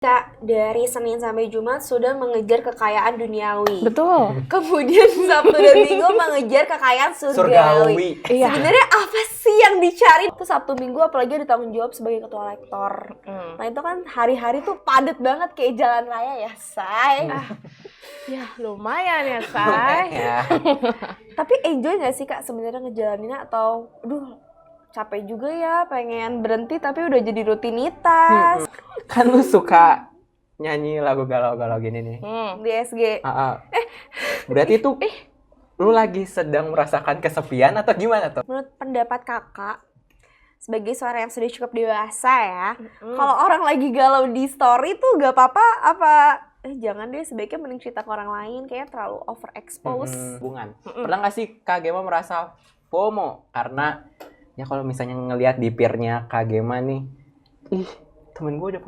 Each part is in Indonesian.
Kak, dari Senin sampai Jumat sudah mengejar kekayaan duniawi. Betul. Kemudian Sabtu dan Minggu mengejar kekayaan surgawi. Iya. Sebenarnya apa sih yang dicari? Itu Sabtu Minggu apalagi ada tanggung jawab sebagai ketua lektor. Nah itu kan hari-hari tuh padat banget kayak jalan raya ya, say. Ya lumayan ya, say. Tapi enjoy nggak sih Kak sebenarnya ngejalaninnya atau, capek juga ya, pengen berhenti tapi udah jadi rutinitas. Kan lu suka nyanyi lagu galau-galau gini nih. Di SG. Berarti itu lu lagi sedang merasakan kesepian atau gimana tuh? Menurut pendapat kakak, sebagai seorang yang sudah cukup dewasa ya, kalau orang lagi galau di story tuh gak apa-apa apa? Jangan deh, sebaiknya mending cerita ke orang lain, kayaknya terlalu overexpose. Hubungan. Pernah gak sih Kak Gema merasa FOMO? Karena ya kalau misalnya ngelihat di peer-nya Kak Gema nih, temen gue udah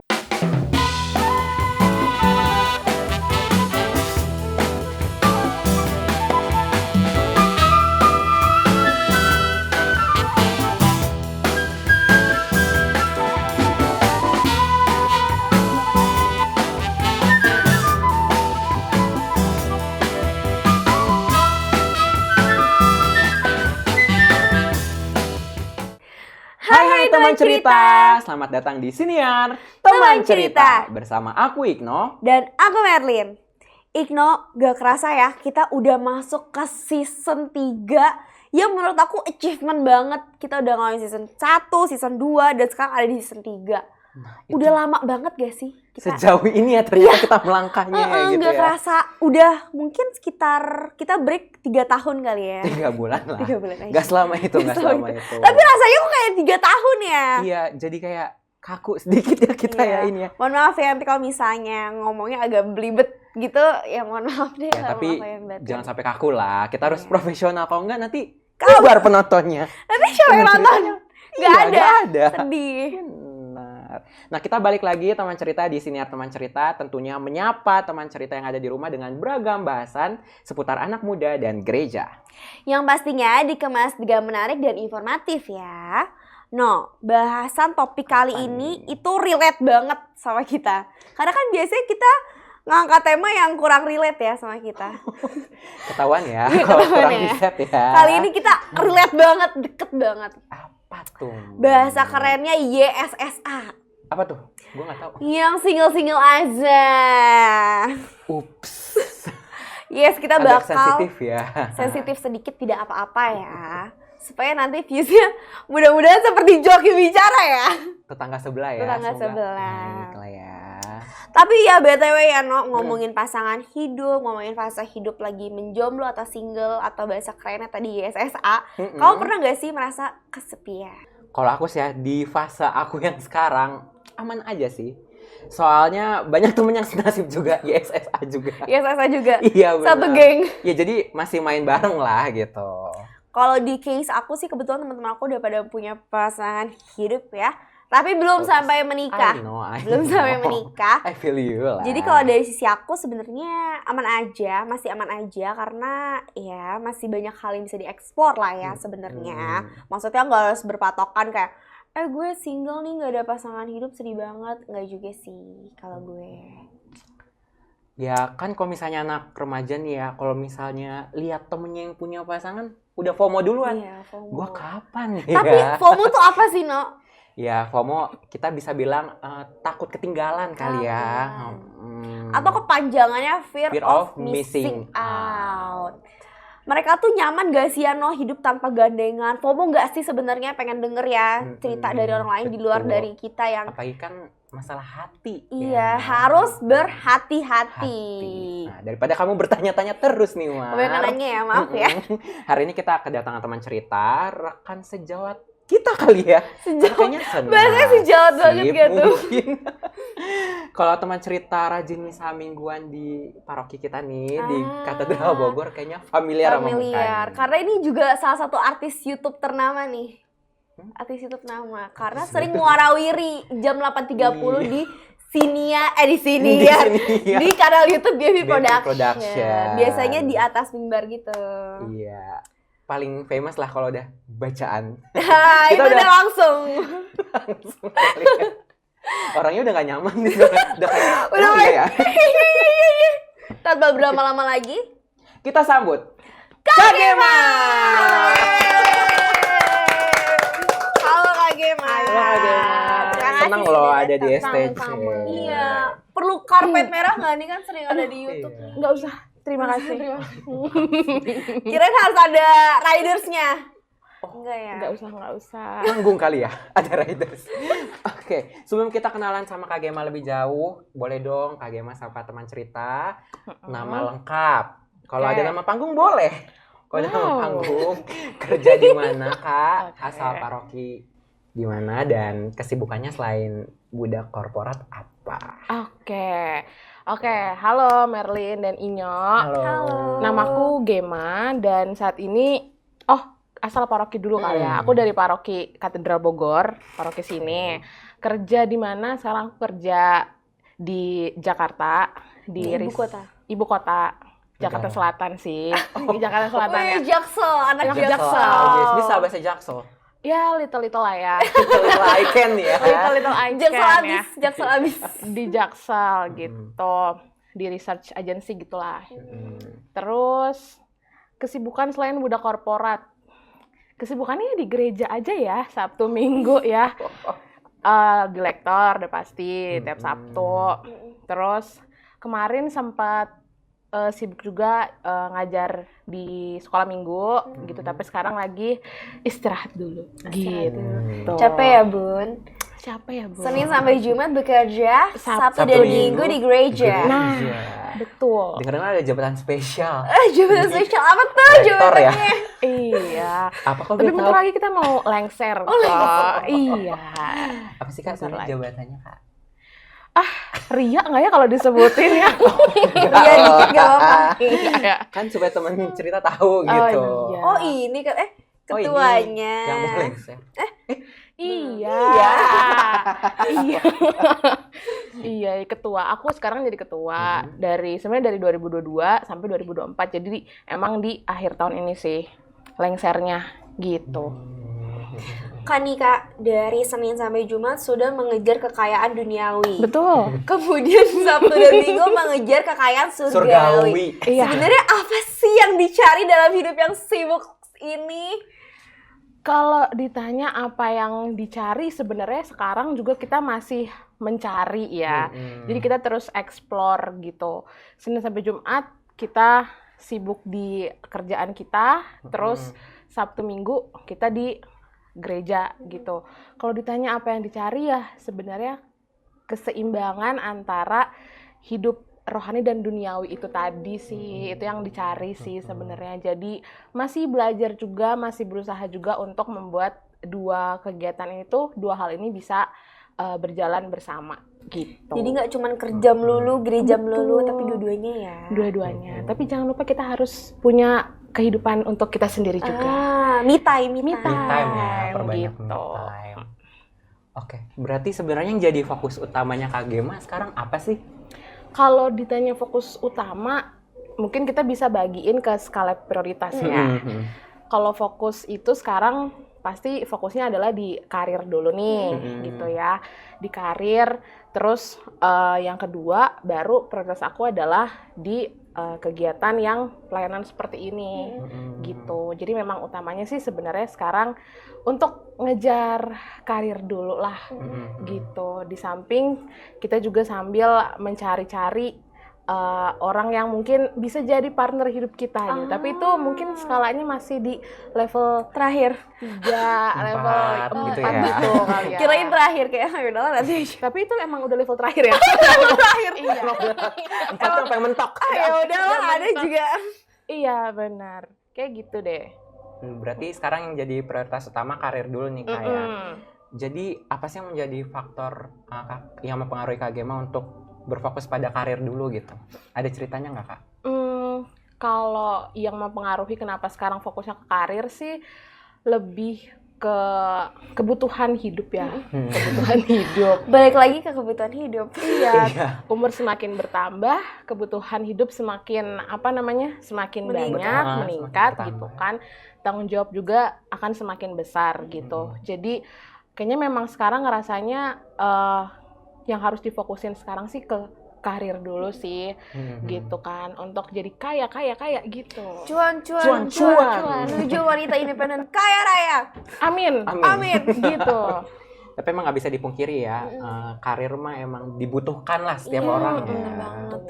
Hai teman cerita, selamat datang di Siniar Teman Cerita. bersama aku Igno. Dan aku Merlin. Igno, gak kerasa ya, kita udah masuk ke season 3 yang menurut aku achievement banget. Kita udah ngalamin season 1, season 2, dan sekarang ada di season 3. Udah lama banget gak sih? Sejauh ini ya ternyata kita melangkahnya gitu gak ya. kerasa, udah mungkin sekitar kita break 3 tahun kali ya. 3 bulan lah. 3 bulan aja. Gak selama itu, gak selama itu. Tapi rasanya kok kayak 3 tahun ya. Iya, jadi kayak kaku sedikit ya kita ya ini ya. Mohon maaf ya nanti kalau misalnya ngomongnya agak belibet gitu, ya mohon maaf deh. Ya tapi jangan sampai kaku lah. Kita harus Iya. profesional, kalau enggak nanti keluar penontonnya. Nanti siapa yang nonton? Gak Iya, ada. nggak ada. Sedih. Benar. Nah, kita balik lagi teman cerita di Siniar Teman Cerita, tentunya menyapa teman cerita yang ada di rumah dengan beragam bahasan seputar anak muda dan gereja. Yang pastinya dikemas dengan menarik dan informatif ya. No, bahasan topik kali ini itu relate banget sama kita. Karena kan biasanya kita ngangkat tema yang kurang relate ya sama kita. Ketahuan ya, Iya, kalau ketahuan kurang ya. riset ya. Kali ini kita relate banget, deket banget. Apa tuh? Bahasa kerennya YSSA. Apa tuh? Gue nggak tahu. Yang single-single aja. Ups. Yes, kita Agak bakal sensitif ya. sensitif sedikit, tidak apa-apa ya. Supaya nanti viewsnya mudah-mudahan seperti Joki bicara ya. Tetangga sebelah ya. Tetangga semoga sebelah. baiklah ya. Tapi ya BTW ya No, ngomongin pasangan hidup, ngomongin fase hidup lagi menjomblo atau single atau bahasa kerennya tadi YSSA. Kamu pernah gak sih merasa kesepian? Kalau aku sih ya, di fase aku yang sekarang aman aja sih. Soalnya banyak temen yang senasib juga, YSSA juga. YSSA juga? Iya benar. Satu geng? Ya jadi masih main bareng lah gitu. Kalau di case aku sih kebetulan teman-teman aku udah pada punya pasangan hidup ya. Tapi belum sampai menikah. I know. Belum sampai menikah. I feel you lah. Jadi kalau dari sisi aku sebenarnya aman aja, masih aman aja karena ya masih banyak hal yang bisa diekspor lah ya sebenarnya. Maksudnya nggak harus berpatokan kayak gue single nih nggak ada pasangan hidup sedih banget, nggak juga sih kalau gue. Ya kan kalau misalnya anak remaja nih ya, kalau misalnya lihat temennya yang punya pasangan, udah FOMO duluan. Iya, FOMO. Gua kapan ya? Tapi FOMO tuh apa sih, No? Ya FOMO kita bisa bilang takut ketinggalan kali ya. Atau kepanjangannya fear of missing out. Mereka tuh nyaman gak sih ya No hidup tanpa gandengan? FOMO gak sih sebenarnya? Pengen denger ya cerita dari orang lain di luar dari kita yang apalagi kan masalah hati. Iya, ya. harus berhati-hati. Nah, daripada kamu bertanya-tanya terus nih, Mar. Kebanyakan nanya ya, maaf ya. Hari ini kita kedatangan teman cerita, rekan sejawat kita kali ya. Sejawat. Bahasanya sejawat banget gitu. Mungkin. Kalau teman cerita rajin misa mingguan di paroki kita nih, di Katedral Bogor, kayaknya familiar sama mukanya. Karena ini juga salah satu artis YouTube ternama nih. Artis YouTube nama. Karena sering warawiri jam 8.30 di Siniar, di Siniar. Di kanal YouTube BB Production. Biasanya di atas mimbar gitu. Iya. Paling famous lah kalau udah bacaan. Itu udah langsung. Orangnya udah gak nyaman nih. Udah kayak, Udah oh, iya ya. Tanpa berlama-lama lagi, Kita sambut Kak Gema. halo Kak Gema. Halo Kak Gema. Terima kasih Senang sudah loh ada di datang. STC. Sama-sama. Iya, perlu karpet merah nggak nih kan sering ada di YouTube. Iya. Nggak usah. Terima kasih. Kirain harus ada ridersnya. Enggak ya. Nggak usah. Nanggung kali ya, ada riders. Oke, sebelum kita kenalan sama Kak Gema lebih jauh, boleh dong Kak Gema sapa teman cerita, nama lengkap. Kalau Oke. ada nama panggung boleh. Kalau ada nama Wow. panggung, kerja di mana Kak, Oke. asal paroki di mana, dan kesibukannya selain budak korporat apa? Oke. Halo Merlin dan Inyo. Halo. Namaku Gema dan saat ini asal paroki dulu kali ya. Hmm. Aku dari paroki Katedral Bogor, paroki sini. Kerja di mana? Sekarang aku kerja di Jakarta, di Ibu kota. Ibu kota. Jakarta Oke. Selatan sih. Di Jakarta Selatan ya. Wih, Jaksel, anak Anak Jaksel. Jaksel. Yes, bisa bahasa Jaksel. Ya, little lah ya. Little I can ya. Little I Jaksel can abis, ya. Jaksel abis. Di Jaksel gitu. Di research agency gitulah. Hmm. Terus kesibukan selain budak korporat. Kesibukannya di gereja aja ya, Sabtu Minggu ya. Di lektor udah pasti tiap Sabtu. Terus kemarin sempat sibuk juga ngajar di sekolah minggu gitu, tapi sekarang lagi istirahat dulu. Gitu. Capek ya, Bun? Siapa ya, Bu? Senin sampai Jumat bekerja, Sabtu Sabtu dan Minggu Minggu di gereja. Nah, Iya. betul. Dengar-dengar ada jabatan spesial. Jabatan spesial apa tuh Rektor ya. jabatannya? Iya. Apa kok Tapi gue bentar tahu? lagi kita mau lengser. lengser. kok. Iya. Apa sih Kak Bentar sebenarnya lagi. jabatannya Kak? Ria nggak ya kalau disebutin ya? Iya, dikit gak apa-apa. Nggak ya? Kan supaya teman cerita tahu Oh, gitu. iya. Oh, ini kan Oh, ini ketuanya. yang mau lengser. Iya. Iya. Iya, ketua. Aku sekarang jadi ketua sebenarnya dari 2022 sampai 2024. Jadi emang di akhir tahun ini sih lengsernya gitu. Kan nih Kak, dari Senin sampai Jumat sudah mengejar kekayaan duniawi. Betul. Kemudian Sabtu dan Minggu mengejar kekayaan surgawi. Surgawi. Iya. Sebenarnya apa sih yang dicari dalam hidup yang sibuk ini? Kalau ditanya apa yang dicari, sebenarnya sekarang juga kita masih mencari ya. Jadi kita terus explore gitu. Senin sampai Jumat kita sibuk di kerjaan kita, terus Sabtu Minggu kita di gereja gitu. Kalau ditanya apa yang dicari ya sebenarnya keseimbangan antara hidup rohani dan duniawi itu tadi sih, itu yang dicari sih sebenarnya. Jadi masih belajar juga, masih berusaha juga untuk membuat dua kegiatan itu, dua hal ini bisa berjalan bersama gitu. Jadi nggak cuma kerja melulu, gereja melulu, Betul. tapi dua-duanya ya. Dua-duanya. Tapi jangan lupa kita harus punya kehidupan untuk kita sendiri juga. Me time, me Me Me time ya, time, perbanyak gitu. me time. Oke, berarti sebenarnya yang jadi fokus utamanya Kak Gema sekarang apa sih? Kalau ditanya fokus utama, mungkin kita bisa bagiin ke skala prioritasnya. Kalau fokus itu sekarang pasti fokusnya adalah di karir dulu nih, gitu ya. Di karir, terus yang kedua baru prioritas aku adalah di kegiatan yang pelayanan seperti ini, gitu. Jadi memang utamanya sih sebenarnya sekarang untuk ngejar karir dulu lah, gitu. Di samping kita juga sambil mencari-cari orang yang mungkin bisa jadi partner hidup kita gitu. Tapi itu mungkin skalanya masih di level Terakhir. 3, level 4 gitu gitu, ya. kali ya. Kirain terakhir kayak ya udahlah nanti aja. Tapi itu emang udah level terakhir ya. Terakhir. Iya. Empat tuh sampai mentok. Ya udahlah ada juga. Iya, benar. Kayak gitu deh. Berarti sekarang yang jadi prioritas utama karir dulu nih Kak ya. Mm-mm. Jadi apa sih yang menjadi faktor yang mempengaruhi Kak Gema untuk berfokus pada karir dulu gitu? Ada ceritanya nggak Kak? Kalau yang mempengaruhi kenapa sekarang fokusnya ke karir sih lebih ke kebutuhan hidup ya. Kebutuhan hidup. Balik lagi ke kebutuhan hidup. Iya, umur semakin bertambah, kebutuhan hidup semakin semakin banyak, meningkat semakin gitu bertambah. kan. Tanggung jawab juga akan semakin besar gitu. Jadi kayaknya memang sekarang ngerasanya yang harus difokusin sekarang sih ke karir dulu sih, gitu kan, untuk jadi kaya gitu. Cuan. Menuju wanita independen kaya raya. Amin. Gitu. Tapi emang nggak bisa dipungkiri ya, karir mah emang dibutuhkan lah setiap orang. Bener banget.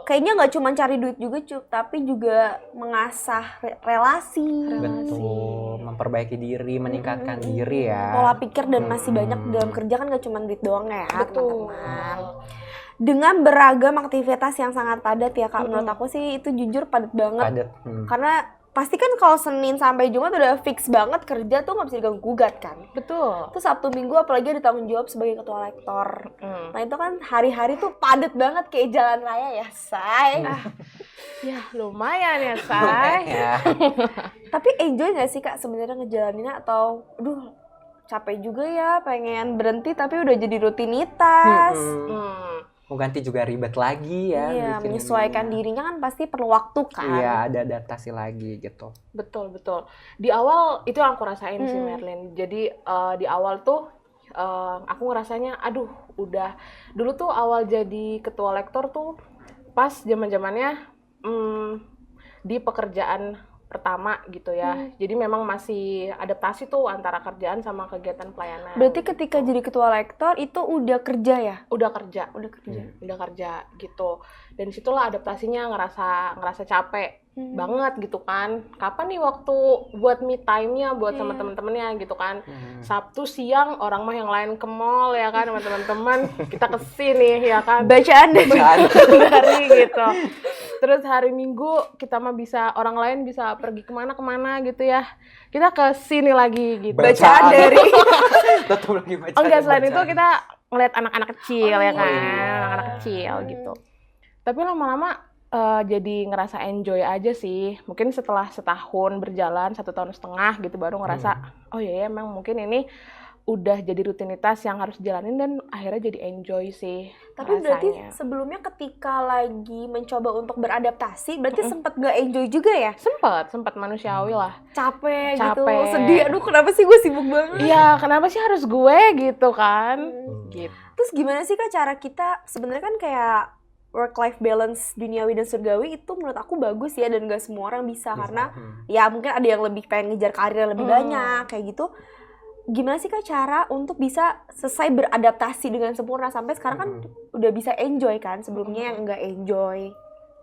Kayaknya nggak cuma cari duit juga tapi juga mengasah relasi. Betul, memperbaiki diri, meningkatkan diri ya. Pola pikir dan masih banyak dalam kerja kan nggak cuma duit doang ya, Betul. teman-teman. Dengan beragam aktivitas yang sangat padat ya Kak, menurut aku sih itu jujur padat banget. Karena pasti kan kalau Senin sampai Jumat udah fix banget kerja tuh nggak bisa diganggu gugat kan. Betul. Terus Sabtu Minggu apalagi ada tanggung jawab sebagai ketua lektor. Nah itu kan hari-hari tuh padat banget kayak jalan raya ya, Say. Ya lumayan ya, Say. Tapi enjoy nggak sih Kak sebenarnya ngejalaninnya, atau aduh capek juga ya, pengen berhenti tapi udah jadi rutinitas. Mau ganti juga ribet lagi ya. Iya, menyesuaikan dirinya kan pasti perlu waktu kan. Iya, ada adaptasi lagi gitu. Betul. Di awal itu yang aku rasain sih, Merlin. Jadi di awal tuh aku ngerasanya, aduh udah. Dulu tuh awal jadi ketua lektor tuh pas zaman-zamannya di pekerjaan pertama gitu ya. Jadi memang masih adaptasi tuh antara kerjaan sama kegiatan pelayanan. Berarti ketika jadi ketua lektor itu udah kerja ya? Udah kerja gitu. Dan disitulah adaptasinya ngerasa capek banget gitu kan. Kapan nih waktu buat me time-nya buat sama temen-temennya gitu kan. Sabtu siang orang mah yang lain ke mall ya kan sama teman-teman, kita kesini ya kan. Bacaan dari gitu. Terus hari Minggu kita mah bisa, orang lain bisa pergi kemana gitu ya. Kita ke sini lagi gitu. Bacaan dari. Tetap lagi bacaan. Enggak, selain itu kita ngeliat anak-anak kecil ya kan. Anak-anak kecil gitu. Tapi lama-lama jadi ngerasa enjoy aja sih. Mungkin setelah setahun berjalan, 1,5 tahun gitu baru ngerasa, oh iya emang mungkin ini udah jadi rutinitas yang harus jalanin dan akhirnya jadi enjoy sih. Tapi berarti sebelumnya ketika lagi mencoba untuk beradaptasi, berarti sempat gak enjoy juga ya? Sempat manusiawi lah. Capek gitu, sedih. Aduh kenapa sih gue sibuk banget? Iya, kenapa sih harus gue gitu kan? Gitu. Terus gimana sih Kak cara kita, sebenarnya kan kayak work-life balance duniawi dan surgawi itu menurut aku bagus ya, dan gak semua orang bisa. Karena ya mungkin ada yang lebih pengen ngejar karir yang lebih banyak kayak gitu. Gimana sih Kak cara untuk bisa selesai beradaptasi dengan sempurna sampai sekarang kan udah bisa enjoy kan, sebelumnya yang nggak enjoy?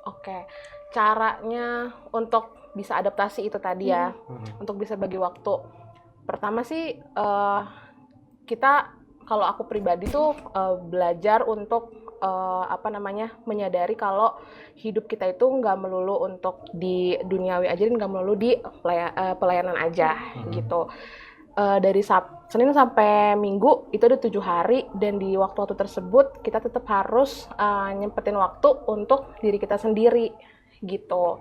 Oke, caranya untuk bisa adaptasi itu tadi ya, untuk bisa bagi waktu. Pertama sih kita, kalau aku pribadi tuh belajar untuk menyadari kalau hidup kita itu nggak melulu untuk di duniawi aja dan nggak melulu di pelayanan aja gitu. Dari Senin sampai Minggu itu ada 7 hari, dan di waktu-waktu tersebut kita tetap harus nyempetin waktu untuk diri kita sendiri gitu.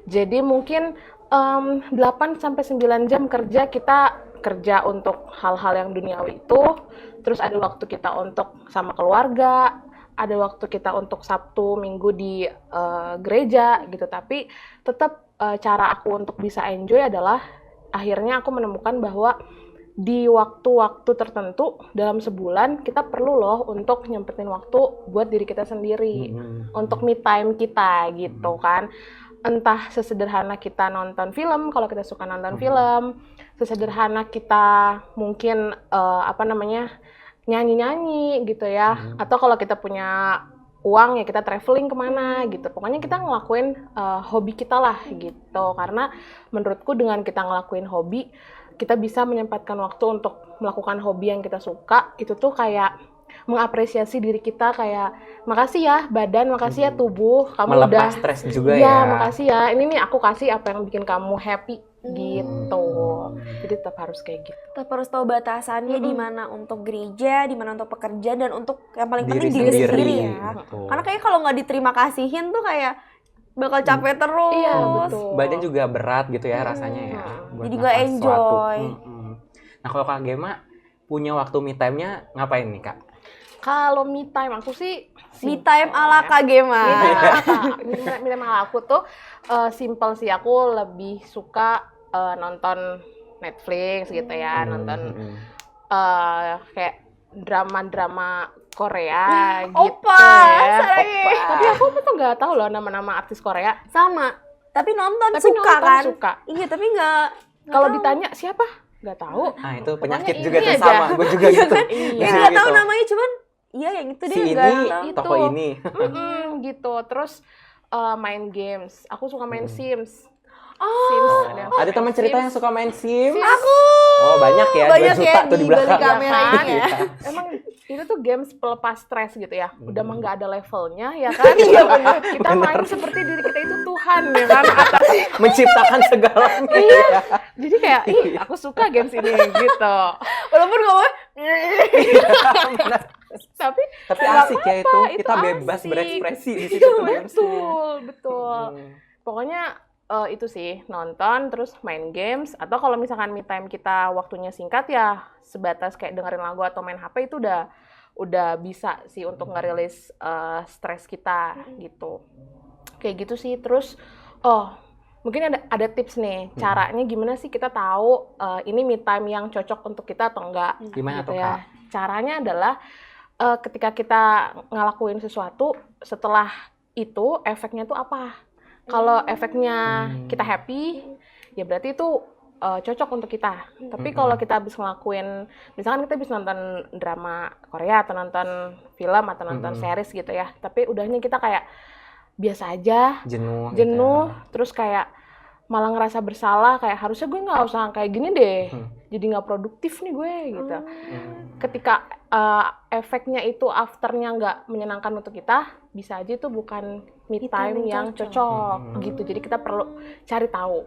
Jadi mungkin 8-9 jam kerja, kita kerja untuk hal-hal yang duniawi itu, terus ada waktu kita untuk sama keluarga, ada waktu kita untuk Sabtu Minggu di gereja gitu. Tapi tetap cara aku untuk bisa enjoy adalah akhirnya aku menemukan bahwa di waktu-waktu tertentu dalam sebulan kita perlu loh untuk nyempetin waktu buat diri kita sendiri, untuk me time kita gitu kan. Entah sesederhana kita nonton film kalau kita suka nonton film, sesederhana kita mungkin nyanyi-nyanyi gitu ya, atau kalau kita punya uang ya kita traveling kemana gitu. Pokoknya kita ngelakuin hobi kita lah gitu. Karena menurutku dengan kita ngelakuin hobi, kita bisa menyempatkan waktu untuk melakukan hobi yang kita suka. Itu tuh kayak mengapresiasi diri kita, kayak makasih ya badan, makasih ya tubuh, kamu melepas udah stres juga ya. Makasih ya. Ini nih aku kasih apa yang bikin kamu happy gitu. Jadi tetap harus kayak gitu. Tetap harus tahu batasannya di mana untuk gereja, di mana untuk pekerjaan, dan untuk yang paling penting diri sendiri ya. Karena kayak kalau nggak diterima kasihin tuh kayak bakal capek terus. Iya, betul. Badan juga berat gitu ya rasanya ya. Jadi nggak enjoy. Nah kalau Kak Gema punya waktu me time-nya ngapain nih Kak? Kalau me time aku sih me time ala Kak Gema. Me time ala aku tuh simple sih. Aku lebih suka nonton Netflix gitu ya, nonton kayak drama-drama Korea gitu Opa, ya. sarangi. Tapi aku tuh nggak tahu loh nama-nama artis Korea. Sama. Tapi nonton Tapi suka nonton kan? suka. Iya, tapi nggak Kalau tahu. ditanya siapa? Nggak tahu. Ah, itu Pokoknya penyakit ini juga tuh aja. sama. Gue juga gitu. Iya. Ya Juga nggak tahu gitu. namanya, cuman iya yang itu Si deh ini nggak tahu. Itu. toko ini. Gitu. Terus main games. Aku suka main Sims. Oh, Sims Ada teman cerita yang suka main SIM? aku Oh, banyak ya. 2 banyak juta ya tuh di di balik belakang. kamera Kan? ini ya. Emang itu tuh games pelepas stres gitu ya. Udah mah nggak ada levelnya ya kan. Kita main seperti diri kita itu Tuhan ya kan. Menciptakan segalanya. Iya. Jadi kayak, ih aku suka games ini gitu. Walaupun ngomong Benar. Tapi Tapi nggak asik ya itu. apa-apa, Kita itu bebas asik. berekspresi di situ tuh gamesnya. betul. Pokoknya itu sih, nonton, terus main games, atau kalau misalkan me time kita waktunya singkat ya sebatas kayak dengerin lagu atau main HP itu udah bisa sih untuk ngerilis stres kita gitu. Kayak gitu sih. Terus mungkin ada tips nih, caranya gimana sih kita tahu ini me time yang cocok untuk kita atau enggak. Gimana gitu tuh, Kak? Caranya adalah ketika kita ngelakuin sesuatu, setelah itu efeknya tuh apa? Kalau efeknya kita happy, ya berarti itu cocok untuk kita. Tapi kalau kita habis ngelakuin, misalkan kita habis nonton drama Korea atau nonton film atau nonton series gitu ya, tapi udahnya kita kayak biasa aja, Jenuh. jenuh, terus kayak malah ngerasa bersalah, kayak harusnya gue nggak usah kayak gini deh, jadi nggak produktif nih gue gitu. Ketika efeknya itu afternya nggak menyenangkan untuk kita, bisa aja itu bukan me time yang cocok gitu. Jadi kita perlu cari tahu.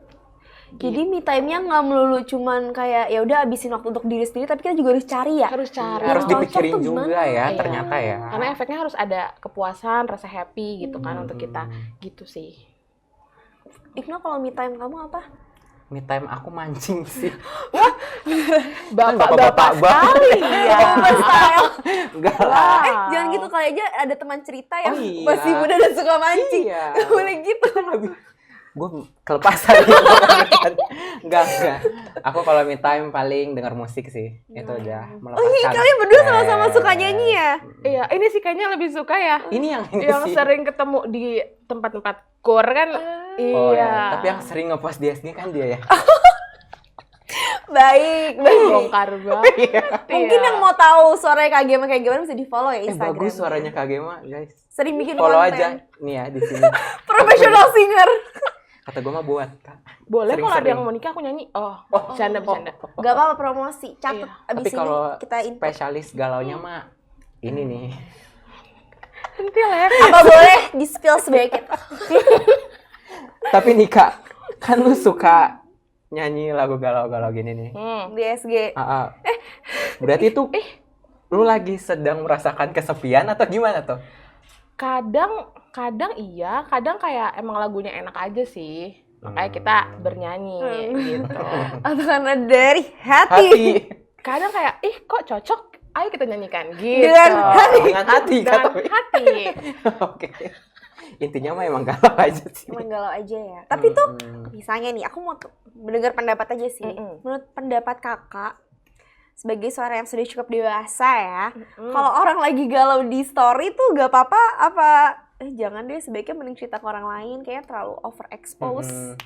jadi me time-nya nggak melulu cuman kayak ya udah habisin waktu untuk diri sendiri, tapi kita juga harus cari ya. Harus cari. Harus Cocok dipikirin tuh juga gimana? ya, Iya. ternyata ya. Karena efeknya harus ada kepuasan, rasa happy gitu kan untuk kita. Gitu sih. Ikno, kalau me time kamu apa? Me time aku mancing sih. Bapak-bapak banget. Iya. Style. Enggak lah. Jangan gitu, kali aja ada teman cerita yang Oh, iya. masih muda dan suka mancing. Iya. Boleh gitu. Gue kelepasan gitu kan. Enggak. Aku kalau me time paling denger musik sih. Itu udah melepaskan. Oh iya, kalian berdua sama-sama stres. suka nyanyi ya? Iya, ini sih kayaknya lebih suka ya. Ini yang ini Yang sih. sering ketemu di tempat-tempat gor kan. Oh, Iya. ya. Tapi yang sering ngepost di SG kan dia ya. Baik. bongkar banget. Mungkin yang mau tahu suaranya Kak Gema kayak gimana bisa di-follow ya Instagram. Bagus suaranya Kak Gema, guys. Sering bikin Follow konten. aja nih ya di sini. Professional singer. Kata gue mah buat, Kak. Boleh kalau ada Sering-sering. yang mau nikah aku nyanyi. Bercanda. Gak apa-apa, promosi. Catat Iya. abis Tapi ini kalau kita input. spesialis galaunya mah ini nih. Sentil ya. Apa boleh di-spill sedikit? Tapi nih Kak, kan lu suka nyanyi lagu galau-galau gini nih. Di SG. Berarti itu lu lagi sedang merasakan kesepian atau gimana tuh? Kadang iya, kadang kayak emang lagunya enak aja sih. Makanya kita bernyanyi gitu. Atau karena dari hati. Hati. Kadang kayak, kok cocok, ayo kita nyanyikan gitu. Dengan hati. Dengan hati Dengan kata. hati. Oke. Intinya mah emang galau aja sih. Emang galau aja ya. Tapi tuh misalnya nih, aku mau mendengar pendapat aja sih. Menurut pendapat kakak, sebagai seorang yang sudah cukup dewasa ya, kalau orang lagi galau di story tuh gak apa-apa apa? Jangan deh, sebaiknya mending cerita ke orang lain, kayaknya terlalu overexpose.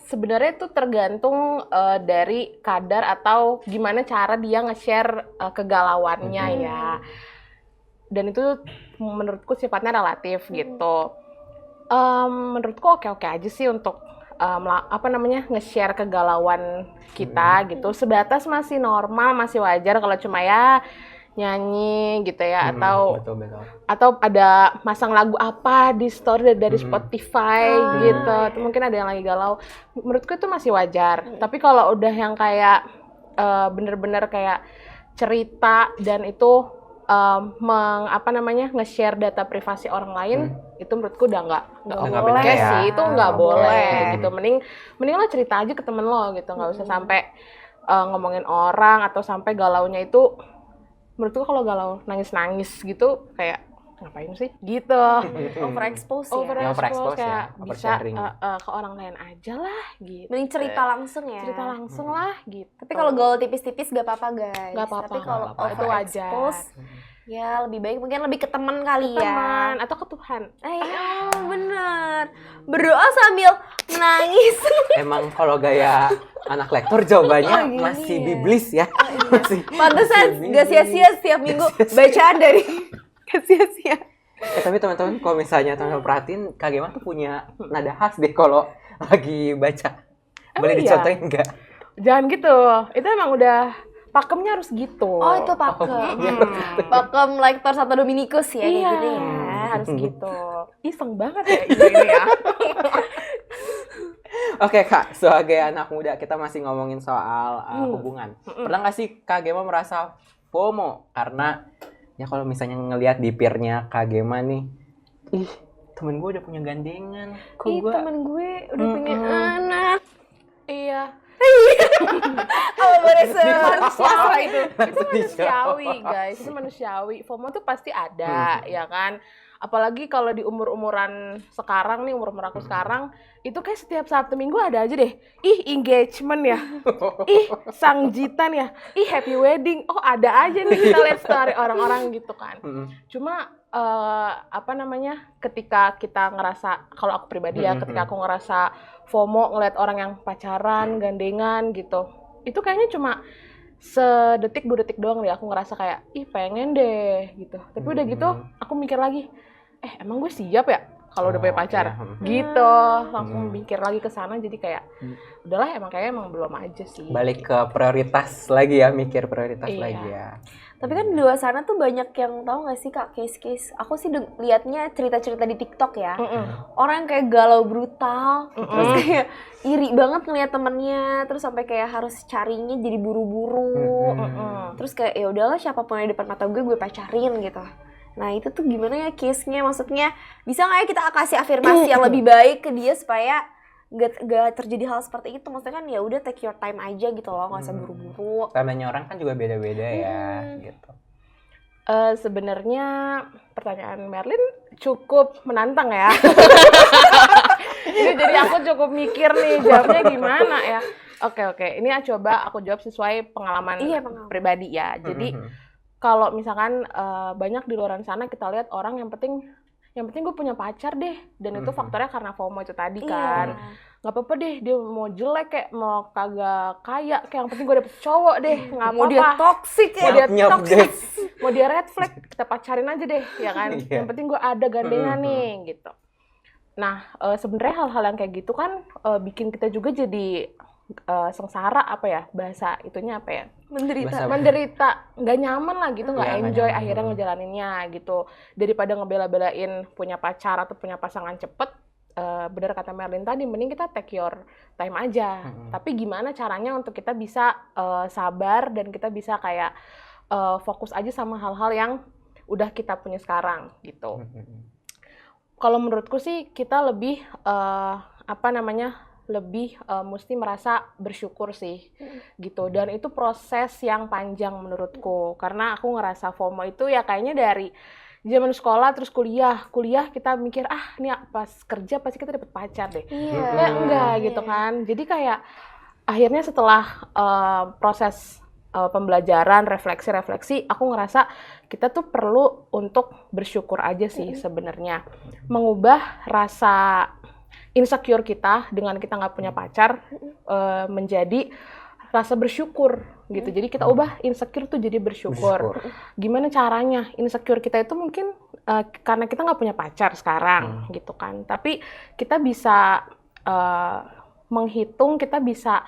Sebenarnya itu tergantung dari kadar atau gimana cara dia nge-share kegalauannya ya. Dan itu menurutku sifatnya relatif gitu. Menurutku oke-oke aja sih untuk nge-share kegalauan kita gitu. Sebatas masih normal, masih wajar kalau cuma ya nyanyi gitu ya, atau betul. atau ada masang lagu apa di story dari Spotify gitu. Atau mungkin ada yang lagi galau. Menurutku itu masih wajar. Tapi kalau udah yang kayak bener-bener kayak cerita dan itu nge-share data privasi orang lain, itu menurutku udah nggak boleh oke ya. sih, itu nggak Nggak boleh boleh. gitu. Mending lo cerita aja ke temen lo gitu, nggak usah sampai ngomongin orang atau sampai galaunya itu. Menurutku kalau galau nangis gitu kayak ngapain sih gitu. Overexpose ya. Overexpose kayak ya, bisa oversharing. ke orang lain aja lah gitu. Mending cerita langsung ya. Cerita langsung lah gitu. Tapi kalau galau tipis-tipis gak apa-apa guys. Nggak apa-apa, Tapi kalau nggak apa-apa. Itu wajar. overexpose, Ya lebih baik mungkin lebih ke teman kali ya. Teman atau ke Tuhan. Bener. Berdoa sambil menangis. Emang kalau gaya anak lektor jawabannya gini masih ya. biblis ya. Masih Pantesan masih gak sia-sia setiap minggu bacaan dari gak sia-sia. Tapi teman-teman kalau misalnya teman-teman perhatiin Kak Gema tuh punya nada khas deh kalau lagi baca. Boleh Emang iya? dicontohin nggak? Jangan gitu. Itu emang udah pakemnya harus gitu. Oh itu pakem. Pakem lektor Santo Dominikus ya kayak Iya, gini ya. harus gitu. Iseng banget ya ini ya. Oke Kak, sebagai anak muda kita masih ngomongin soal hubungan. Pernah nggak sih Kak Gema merasa FOMO? Karena ya kalau misalnya ngelihat di peer-nya Kak Gema nih, ih temen gue udah punya gandengan. Kok Ih gue temen gue udah punya anak. Iya. Oh boleh manusiawi itu. Itu manusiawi guys, itu manusiawi. FOMO tuh pasti ada, ya kan? Apalagi kalau di umur-umuran sekarang nih, umur-umur aku sekarang, itu kayak setiap Sabtu Minggu ada aja deh. Ih, engagement ya. Ih, sangjitan ya. Ih, happy wedding. Oh, ada aja nih kita lihat story orang-orang gitu kan. Cuma apa namanya? Ketika kita ngerasa, kalau aku pribadi ya, ketika aku ngerasa FOMO ngeliat orang yang pacaran, gandengan gitu. Itu kayaknya cuma sedetik 2 detik doang deh aku ngerasa kayak ih pengen deh gitu. Tapi udah gitu aku mikir lagi, emang gue siap ya kalau udah punya pacar? Gitu. Langsung mikir lagi ke sana jadi kayak udahlah emang belum aja sih. balik ke prioritas lagi ya, mikir prioritas Iya. lagi ya. Tapi kan di luar sana tuh banyak yang tahu nggak sih Kak case-case. Aku sih liatnya cerita-cerita di TikTok ya. Orang yang kayak galau brutal, terus kayak iri banget ngeliat temennya, terus sampai kayak harus carinya jadi buru-buru. Terus kayak ya udahlah siapapun yang di depan mata gue pacarin gitu. Nah itu tuh gimana ya case-nya? Maksudnya bisa nggak ya kita kasih afirmasi yang lebih baik ke dia supaya gak terjadi hal seperti itu. Maksudnya kan ya udah take your time aja gitu loh, nggak usah buru-buru. Namanya orang kan juga beda-beda ya, gitu. Sebenarnya pertanyaan Merlin cukup menantang ya. Ini jadi aku cukup mikir nih jawabnya gimana ya. Oke. Ini coba aku jawab sesuai pengalaman pribadi ya. Jadi kalau misalkan banyak di luar sana kita lihat orang yang penting gue punya pacar deh, dan itu faktornya karena FOMO itu tadi kan. Nggak apa-apa deh dia mau jelek kayak mau kagak kaya, kayak yang penting gue dapet cowok deh, nggak apa-apa. Mau dia toxic ya, mau dia red flag, kita pacarin aja deh, ya kan. Yang penting gue ada gandengan nih gitu. Nah sebenarnya hal-hal yang kayak gitu kan bikin kita juga jadi sengsara, apa ya bahasa itunya apa ya, menderita, nggak nyaman lah gitu, nggak enjoy akhirnya ngejalaninnya gitu. Daripada ngebela-belain punya pacar atau punya pasangan cepet, bener kata Merlin tadi, mending kita take your time aja. Tapi gimana caranya untuk kita bisa sabar dan kita bisa kayak fokus aja sama hal-hal yang udah kita punya sekarang gitu. Kalau menurutku sih kita lebih lebih mesti merasa bersyukur sih gitu, dan itu proses yang panjang menurutku, karena aku ngerasa FOMO itu ya kayaknya dari zaman sekolah terus kuliah kita mikir ini pas kerja pasti kita dapet pacar deh, ya enggak gitu kan. Jadi kayak akhirnya setelah proses pembelajaran, refleksi, aku ngerasa kita tuh perlu untuk bersyukur aja sih sebenarnya, mengubah rasa insecure kita dengan kita nggak punya pacar menjadi rasa bersyukur gitu. Jadi kita ubah insecure tuh jadi bersyukur. Gimana caranya? Insecure kita itu mungkin karena kita nggak punya pacar sekarang gitu kan. Tapi kita bisa menghitung, kita bisa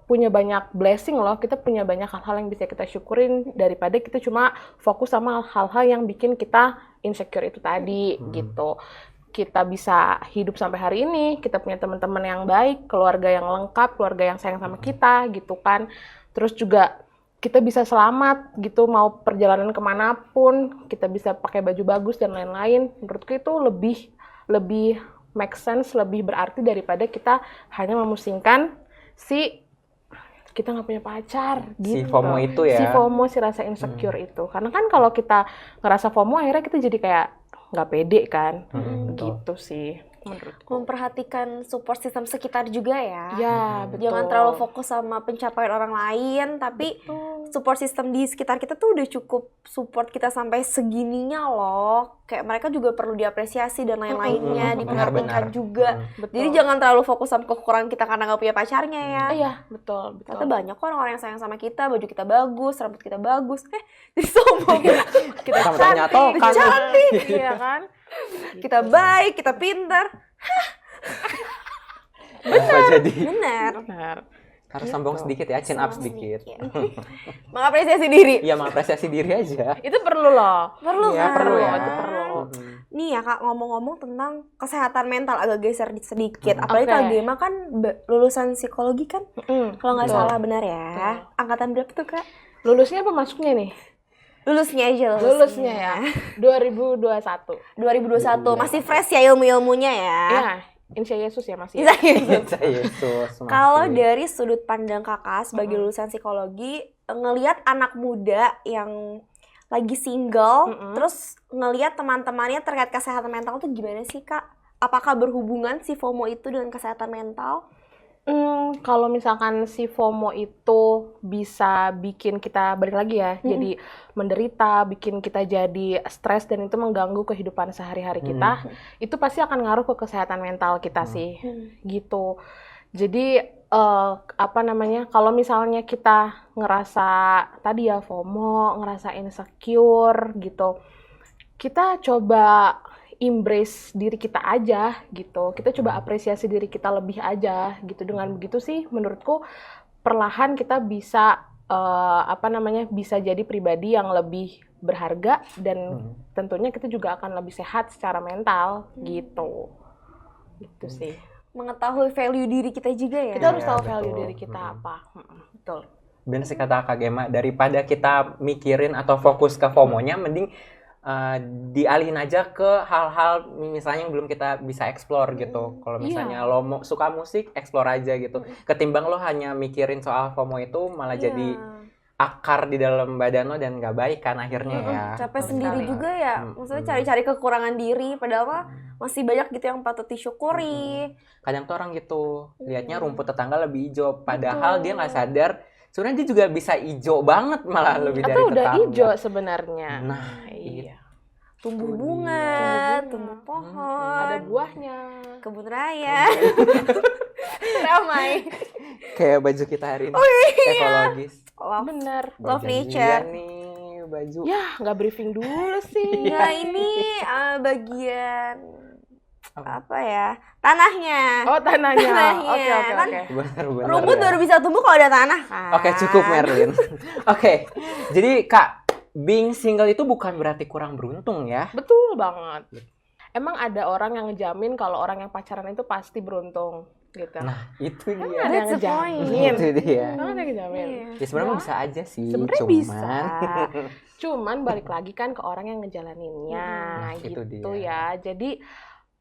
punya banyak blessing loh. Kita punya banyak hal-hal yang bisa kita syukurin daripada kita cuma fokus sama hal-hal yang bikin kita insecure itu tadi gitu. Kita bisa hidup sampai hari ini, kita punya teman-teman yang baik, keluarga yang lengkap, keluarga yang sayang sama kita gitu kan. Terus juga kita bisa selamat gitu, mau perjalanan kemanapun, kita bisa pakai baju bagus dan lain-lain. Menurutku itu lebih make sense, lebih berarti daripada kita hanya memusingkan kita nggak punya pacar gitu. Si FOMO itu ya. Si FOMO, si rasa insecure itu. Karena kan kalau kita ngerasa FOMO akhirnya kita jadi kayak nggak pede kan. Gitu sih menurutku. Memperhatikan support system sekitar juga ya. Ya, betul. Jangan terlalu fokus sama pencapaian orang lain, tapi support system di sekitar kita tuh udah cukup support kita sampai segininya loh. Kayak mereka juga perlu diapresiasi dan lain-lainnya, diperhatikan juga. Jadi jangan terlalu fokus sama kekurangan kita karena nggak punya pacarnya ya. Iya, betul. Ternyata banyak kok orang-orang yang sayang sama kita, baju kita bagus, rambut kita bagus. Jadi sombong. Kita cantik, iya kan? Kita baik, kita pintar. Benar. Harus sombong sedikit ya, chin up sedikit. Mengapresiasi diri. Iya, mengapresiasi diri aja. Itu perlu loh. Perlu ya, kan? perlu ya. Itu perlu. Nih ya Kak, ngomong-ngomong tentang kesehatan mental, agak geser sedikit. Apalagi Kak Gema kan lulusan psikologi kan? Kalau nggak salah benar ya. Angkatan berapa tuh Kak? Lulusnya apa masuknya nih? Lulusnya aja. Lulusnya ya. 2021. 2021. Masih fresh ya ilmu-ilmunya ya. Iya. Insya Yesus ya masih. Insya Yesus. Kalau dari sudut pandang Kakak sebagai lulusan psikologi, ngelihat anak muda yang lagi single, terus ngelihat teman-temannya terkait kesehatan mental tuh gimana sih Kak? Apakah berhubungan si FOMO itu dengan kesehatan mental? Kalau misalkan si FOMO itu bisa bikin kita balik lagi ya, jadi menderita, bikin kita jadi stres dan itu mengganggu kehidupan sehari-hari kita, itu pasti akan ngaruh ke kesehatan mental kita sih, gitu. Jadi kalau misalnya kita ngerasa tadi ya FOMO, ngerasa insecure gitu, kita coba embrace diri kita aja gitu. Kita coba apresiasi diri kita lebih aja gitu. Dengan begitu sih menurutku perlahan kita bisa bisa jadi pribadi yang lebih berharga dan tentunya kita juga akan lebih sehat secara mental gitu. Gitu sih. Mengetahui value diri kita juga ya. Kita harus tahu value diri kita apa. Betul. Benar sih kata Kak Gema, daripada kita mikirin atau fokus ke FOMO-nya, mending dialihin aja ke hal-hal misalnya yang belum kita bisa explore gitu. Kalau misalnya lo suka musik, explore aja gitu. Ketimbang lo hanya mikirin soal FOMO itu malah jadi akar di dalam badan lo dan nggak baik kan akhirnya ya. Capek sendiri juga ya. Maksudnya cari-cari kekurangan diri padahal mah masih banyak gitu yang patut disyukuri. Kadang tuh orang gitu, lihatnya rumput tetangga lebih hijau padahal dia nggak sadar sebenarnya dia juga bisa hijau banget malah lebih dari tetangga. Atau udah hijau sebenarnya. Nah, iya. Tumbuh bunga, tumbuh pohon, ada buahnya, kebun raya, ramai. Kayak baju kita hari ini, ekologis. Bener. Love nature. Nih baju. Ya, nggak briefing dulu sih. Ya ini bagian apa ya? Tanahnya. Oh, tanahnya. Oke. Bener. Rumput baru bisa tumbuh kalau ada tanah. Oke, cukup Merlin. Oke, jadi Kak, being single itu bukan berarti kurang beruntung ya? Betul banget. Emang ada orang yang ngejamin kalau orang yang pacaran itu pasti beruntung gitu. Nah, itu dia. Ada yang ngejamin. Itu dia. Ada yang ngejamin. Ya sebenarnya bisa aja sih. Sebenarnya bisa. Cuman balik lagi kan ke orang yang ngejalaninnya. Gitu ya. Jadi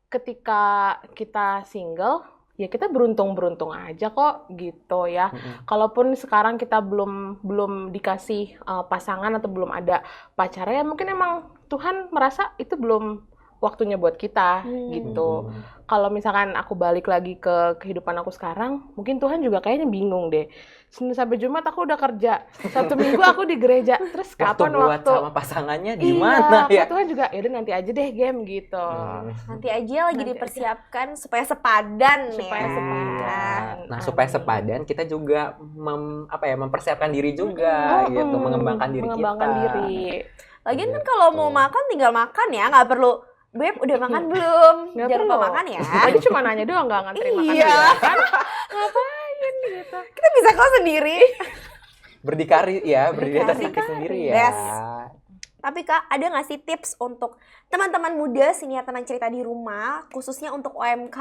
ketika kita single, ya kita beruntung aja kok gitu ya. Kalaupun sekarang kita belum dikasih pasangan atau belum ada pacarnya, ya mungkin emang Tuhan merasa itu belum waktunya buat kita gitu. Kalau misalkan aku balik lagi ke kehidupan aku sekarang, mungkin Tuhan juga kayaknya bingung deh. Senin sampai Jumat aku udah kerja, Sabtu Minggu aku di gereja, terus kapan waktu buat sama pasangannya di mana ya? Tuhan juga yaudah nanti aja deh game gitu. Nanti aja lagi dipersiapkan supaya sepadan ya. Nah, supaya sepadan kita juga mempersiapkan diri juga gitu, mengembangkan diri kita. Lagian kan kalau mau makan tinggal makan ya, nggak perlu Beb, udah makan belum? Jangan lupa makan ya. Tadi cuma nanya doang, nggak nganterin makan juga kan? Ngapain gitu? Kita bisa kok sendiri. Berdikari di atas kaki sendiri ya. Yes. Tapi Kak, ada nggak sih tips untuk teman-teman muda siniar teman cerita di rumah, khususnya untuk OMK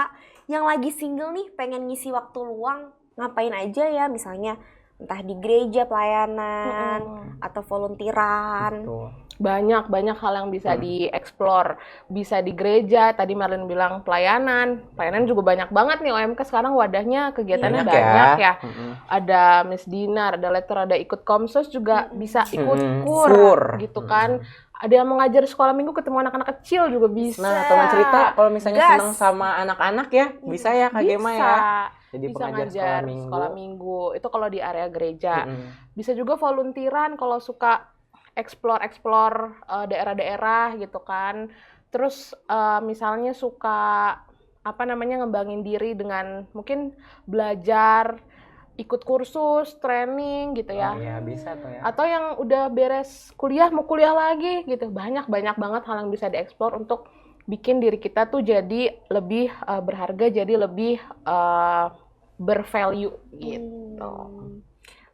yang lagi single nih, pengen ngisi waktu luang, ngapain aja ya? Misalnya entah di gereja pelayanan atau volunteeran. Banyak hal yang bisa dieksplor. Bisa di gereja, tadi Merlin bilang pelayanan juga banyak banget nih OMK sekarang wadahnya, kegiatannya banyak ya. Ada Miss Dinar, ada lektor, ada ikut Komsos juga bisa ikut kur gitu kan. Ada yang mengajar sekolah minggu ketemu anak-anak kecil juga bisa. Nah, teman cerita kalau misalnya Gas. senang sama anak-anak ya, bisa ya Kak Gema ya. Jadi Bisa pengajar ngajar sekolah minggu. minggu. Itu kalau di area gereja. Mm-mm. Bisa juga volunteeran kalau suka explore daerah-daerah gitu kan. Terus misalnya suka ngembangin diri dengan mungkin belajar, ikut kursus, training gitu ya. Oh iya, bisa tuh ya. Atau yang udah beres kuliah, mau kuliah lagi gitu. Banyak banget hal yang bisa dieksplor untuk bikin diri kita tuh jadi lebih berharga, jadi lebih bervalue gitu.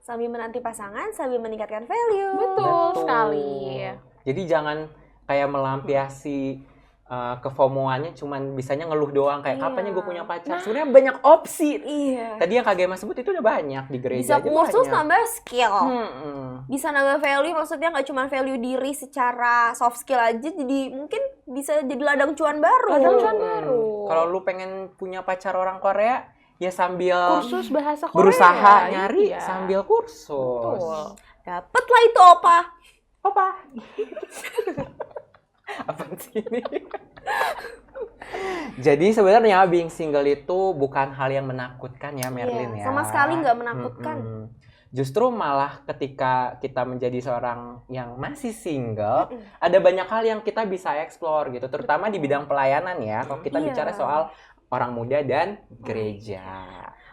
Sambil menanti pasangan, sambil meningkatkan value. Betul sekali. Jadi jangan kayak melampiasi kefomoannya cuman bisanya ngeluh doang kayak kapan ya gue punya pacar. Sebenarnya banyak opsi. Iya. Tadi yang Kak Gema sebut itu udah banyak di Bisa gereja aja kursus banyak. nambah skill. Mm-mm. Bisa nambah value, maksudnya nggak cuma value diri secara soft skill aja, jadi mungkin bisa jadi ladang cuan baru. Ladang cuan baru. Kalau lu pengen punya pacar orang Korea, ya sambil Kursus bahasa Korea. berusaha nyari Iya. sambil kursus. Betul. Dapet lah itu opa. Apa? Apa sih ini? Jadi sebenarnya being single itu bukan hal yang menakutkan ya Merlin Iya, ya. sama sekali nggak menakutkan. Justru malah ketika kita menjadi seorang yang masih single, ada banyak hal yang kita bisa explore gitu, terutama di bidang pelayanan ya. Kalau kita Iya. bicara soal orang muda dan gereja.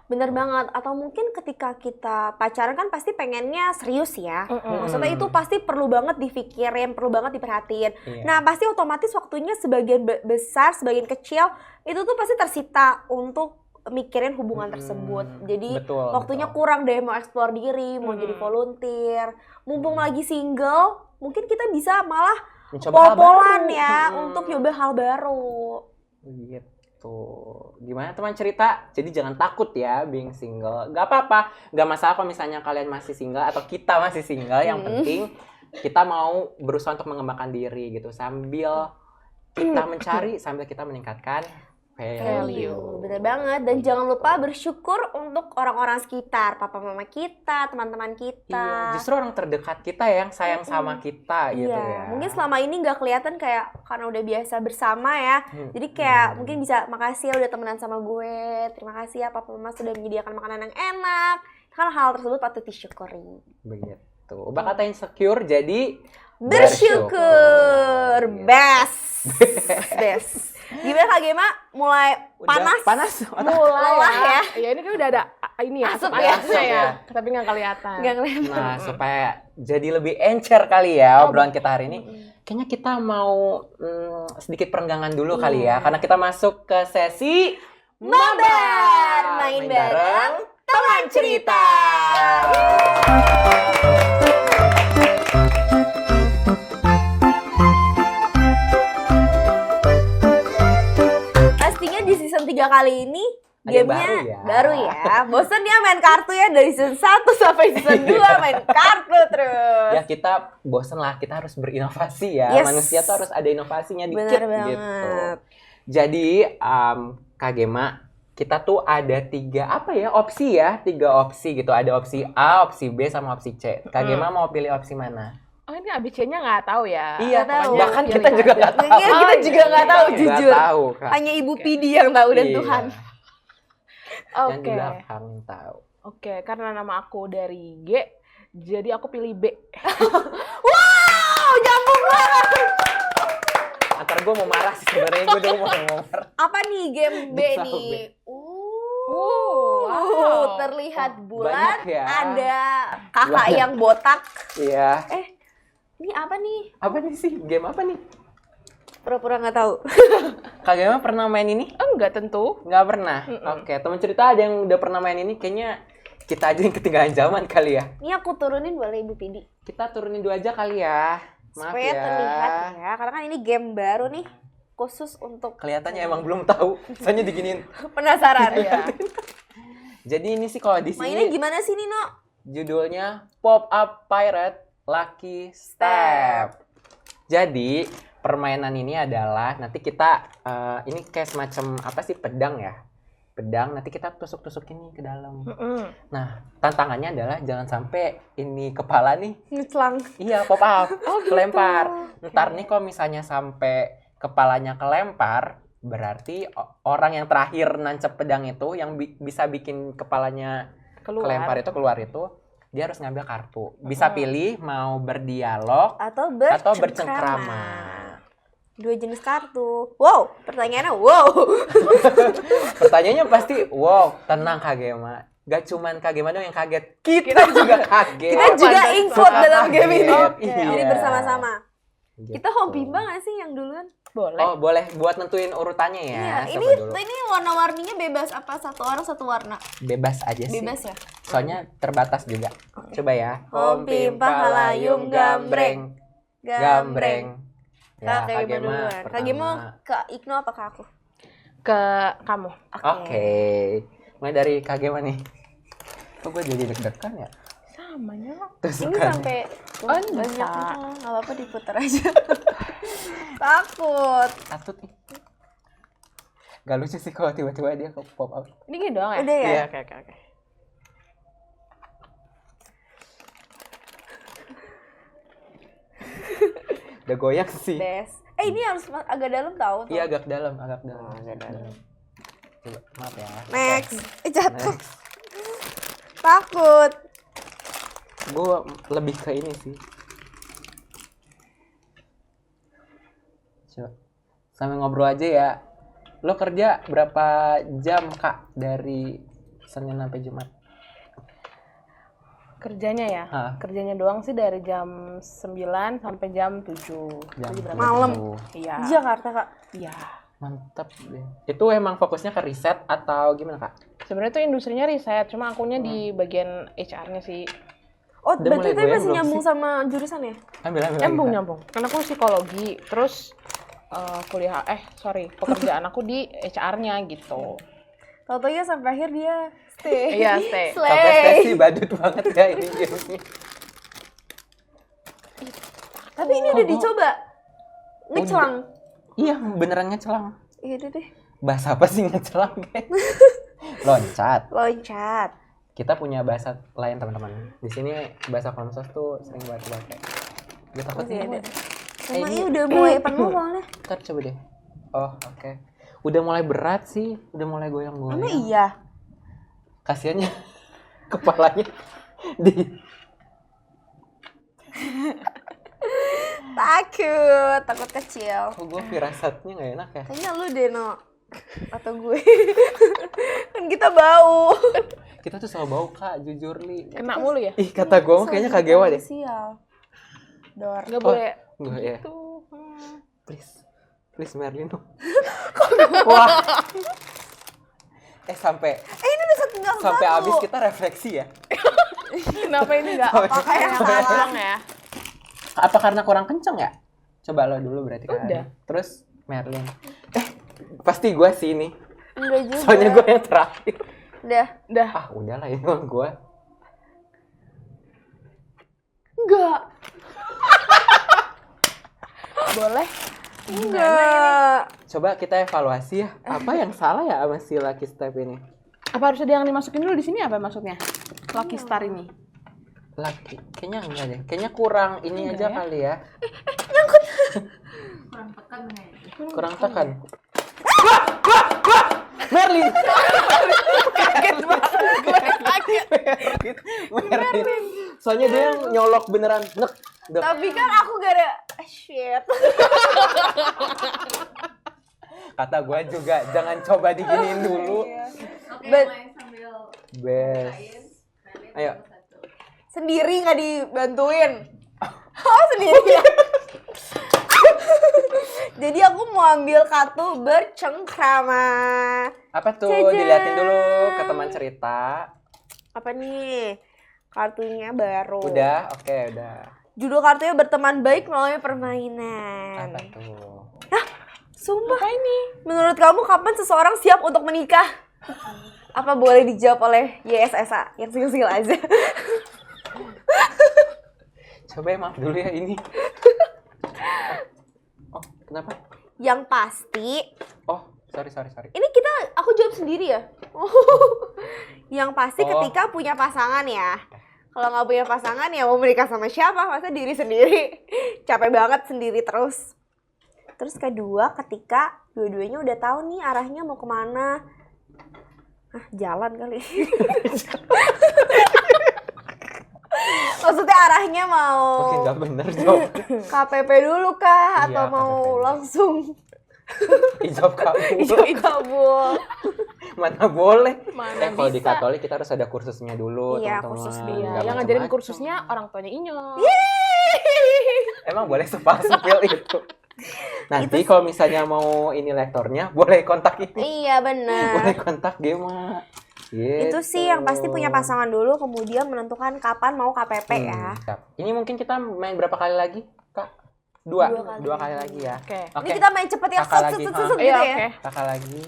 Bener banget. Atau mungkin ketika kita pacaran kan pasti pengennya serius ya. Maksudnya itu pasti perlu banget dipikirin, perlu banget diperhatiin. Iya. Nah pasti otomatis waktunya sebagian besar, sebagian kecil itu tuh pasti tersita untuk mikirin hubungan tersebut. Jadi Betul, waktunya betul. kurang deh mau explore diri, mau jadi volunteer. Mumpung lagi single, mungkin kita bisa malah Mencoba hal pol-polan baru. ya untuk nyoba hal baru. Gitu. Gimana teman cerita? Jadi jangan takut ya being single. Gak apa-apa. Gak masalah kalau misalnya kalian masih single atau kita masih single. Yang penting kita mau berusaha untuk mengembangkan diri gitu. Sambil kita mencari, sambil kita meningkatkan value. Bener banget. Dan jangan lupa bersyukur untuk orang-orang sekitar, papa mama kita, teman-teman kita. Iya, justru orang terdekat kita yang sayang sama kita gitu ya. Mungkin selama ini nggak kelihatan kayak karena udah biasa bersama ya. Jadi kayak mungkin bisa makasih ya udah temenan sama gue. Terima kasih ya papa mama sudah menyediakan makanan yang enak. Kan hal tersebut patut disyukuri. Begitu. Ubah kata insecure jadi Bersyukur. Gitu. Best. Gimana Kak Gema? Mulai Udah panas? Mulai Lelah ya. Ya ini kan udah ada ini ya, Asap asapnya ya. Tapi nggak kelihatan. Nggak kelihatan. Nah, supaya jadi lebih encer kali ya obrolan kita hari ini. Kayaknya kita mau sedikit perenggangan dulu kali ya. Karena kita masuk ke sesi Mabar. Main bareng teman cerita. Pastinya di season 3 kali ini Ada yang gamenya baru baru ya. Bosan ya main kartu ya dari season 1 sampai season 2 main kartu terus. Ya kita bosen lah, kita harus berinovasi ya. Yes. Manusia tuh harus ada inovasinya dikit Benar banget. gitu. Jadi Kak Gema, kita tuh ada tiga opsi gitu. Ada opsi A, opsi B, sama opsi C. Kak Gema mau pilih opsi mana? Oh ini ABC-nya nggak tahu ya. Iya, Nggak tahu. bahkan Pilih kita juga aja. nggak tahu. Mungkin kita juga nggak tahu Nggak jujur. tahu, Kak. Hanya Ibu Pidi yang tahu dan Iya. Tuhan. Yang di Oke. belakang tahu. Oke, karena nama aku dari G, jadi aku pilih B. Wow, nyambung banget. Antar gue mau marah sih sebenarnya, gue udah mau marah. Apa nih game B Bisa nih? B. Wow. Terlihat bulan. Banyak ya. Ada kakak Banyak. yang botak. Iya. Ini apa nih? Apa nih sih? Game apa nih? Pura-pura nggak tahu. Kak Gema pernah main ini? Enggak tentu. Nggak pernah? Oke, teman cerita ada yang udah pernah main ini? Kayaknya kita aja yang ketinggalan zaman kali ya. Ini aku turunin boleh Ibu Pidi. Kita turunin dulu aja kali ya. Maaf Supaya ya. terlihat ya. Karena kan ini game baru nih. Khusus untuk Kelihatannya emang belum tahu. Soalnya diginiin. penasaran. Iya. Jadi ini sih kalau di sini Mainnya gimana sih Nino? judulnya Pop Up Pirate Lucky Step. Jadi permainan ini adalah nanti kita ini kayak semacam apa sih pedang ya? pedang, nanti kita tusuk-tusukin nih ke dalam. Nah, tantangannya adalah jangan sampai ini kepala nih Ngeclang. iya pop up, kelempar. Oke. Ntar nih kalau misalnya sampai kepalanya kelempar, berarti orang yang terakhir nancep pedang itu yang bisa bikin kepalanya kelempar itu keluar itu, dia harus ngambil kartu. Bisa pilih mau berdialog Atau bercengkrama. 2 jenis kartu. Wow, pertanyaannya wow. Pertanyaannya pasti, wow, tenang Kagema. Gak cuman Kagema doang yang kaget, kita juga kaget. Kita juga ikut dalam game ini. Oke, Jadi iya. bersama-sama. Gitu. Kita mau bimbang gak sih yang duluan? Boleh. Oh, boleh buat nentuin urutannya ya. Iya, Coba dulu. ini warna-warninya bebas apa satu orang satu warna? Bebas aja sih. Bebas ya? Soalnya terbatas juga. Coba ya. Hom, pimpah, halayum, gambreng. Gambreng. Kak Gema Kagema duluan. Kak pertama. Gema ke Ikno apa ke aku? Ke kamu. Oke. Mulai dari Kagema nih. Kok gue jadi deg-degan ya? Samanya. Terus Ini kan. sampai Bisa. banyak. Nggak apa-apa diputar aja. Takut. Atut nih. Gak lucu sih kalau tiba-tiba dia ke pop up. Ini gini doang ya? Udah ya? Iya, oke. Udah goyang sih. Des. Ini harus agak dalam tahu tuh. Iya agak dalam, agak dalam. agak dalam. Coba, maaf ya. Next. Jatuh. Next. Takut. Gue lebih ke ini sih. Coba. Sambil ngobrol aja ya. Lo kerja berapa jam Kak dari Senin sampai Jumat? Kerjanya ya? Hah. Kerjanya doang sih dari jam 9 sampai jam 7. Jam Jadi berapa? Malam. 7. Iya. Di Jakarta, Kak. Iya. Mantap deh. Itu emang fokusnya ke riset atau gimana Kak? Sebenarnya tuh industrinya riset, cuma akunya di bagian HR-nya sih. Oh, Udah berarti mulai itu goyang masih belum nyambung sih? sama jurusan ya? Ambil lagi, Nyambung. Karena aku psikologi, terus pekerjaan aku di HR-nya gitu. Tau-taunya sampai akhir dia stay. Iya, stay. Kak. Sampai Stacey badut banget ya ini gamenya. Tapi ini udah dicoba. Ngecelang. Iya, beneran ngecelang. Iya deh. Bahasa apa sih ngecelang? Loncat. Loncat. Kita punya bahasa lain teman-teman. Di sini bahasa Konsos tuh sering banget dipakai. Gue takut Masih nih. ada. Emang ini udah mulai penuh soalnya. Ntar coba deh. Oh, oke. Udah mulai berat sih. Udah mulai goyang-goyang. Emang iya. Kasiannya kepalanya di Takut kecil. kok gue firasatnya nggak enak ya. Kayaknya lu deh, No. Atau gue. Kan kita bau. Kita tuh selalu bau Kak, jujur Li. Kena mulu ya? Ih kata gue kayaknya Kagewa deh. Sial. Dor. Nggak boleh. Gue ya. Tuh. Please Merlin dong. Wah. Sampai Ini udah tinggal sampai satu. habis kita refleksi ya. Kenapa ini nggak Sampai- apa yang salah ya? Apa karena kurang kenceng ya? Coba lo dulu berarti kan. Udah. Terus Merlin. Pasti gue sih ini. Enggak juga. Soalnya gue yang terakhir. Udah. Udah. Ah udahlah ini mah gue. Enggak. Boleh. Enggak. Coba kita evaluasi ya. Apa yang salah ya sama si Lucky Step ini? Apa harus ada yang dimasukin dulu di sini apa maksudnya? Lucky Star ini. Lucky. Kayaknya enggak deh. Kayaknya kurang ini Enggak aja ya? kali ya. Kurang tekan kayaknya. Kurang tekan. Merlin. Kaget banget gue. Kaget. Merlin. Soalnya dia yang nyolok beneran. Nek. Dek. Tapi kan aku gak ada shit. Kata gue juga jangan coba diginiin dulu. Best. Ayo. Sendiri nggak dibantuin. Oh, sendiri. Jadi aku mau ambil kartu bercengkrama. Apa tuh? Jajan. Diliatin dulu ke teman cerita. Apa nih? Kartunya baru. Udah, oke, udah. Judul kartunya berteman baik melalui permainan. Apa tuh? Sumpah ini. Menurut kamu kapan seseorang siap untuk menikah? Apa boleh dijawab oleh YSSA yang single-single aja? Coba ya, maaf dulu ya ini. Oh, kenapa? Yang pasti Oh, Sorry. Ini aku jawab sendiri ya? Yang pasti ketika punya pasangan ya. Kalau nggak punya pasangan ya mau menikah sama siapa? Masa diri sendiri. Capek banget sendiri terus. Terus kedua, ketika dua-duanya udah tahu nih arahnya mau kemana. Jalan kali. Maksudnya arahnya mau Mungkin nggak bener jawab. KPP dulu kah? Atau Iya, mau KPP. langsung Ijab kabul. ijab kabul? Mana boleh. Mana Kalau di bisa. Katolik kita harus ada kursusnya dulu, Iya, teman-teman. kursus Nggak dia. Yang macam-macam. ngajarin kursusnya orang tuanya Inyong. Emang boleh sepil itu. Nanti kalau misalnya mau ini lektornya, boleh kontak ini. Iya benar. Boleh kontak Gema. Gitu. Itu sih yang pasti punya pasangan dulu, kemudian menentukan kapan mau KPP ya. Siap. Ini mungkin kita main berapa kali lagi, Kak? Dua Dua kali kali. lagi ya. Oke. Ini kita main cepet ya, Kakak lagi. set gitu Iya, ya. oke. Kakak lagi.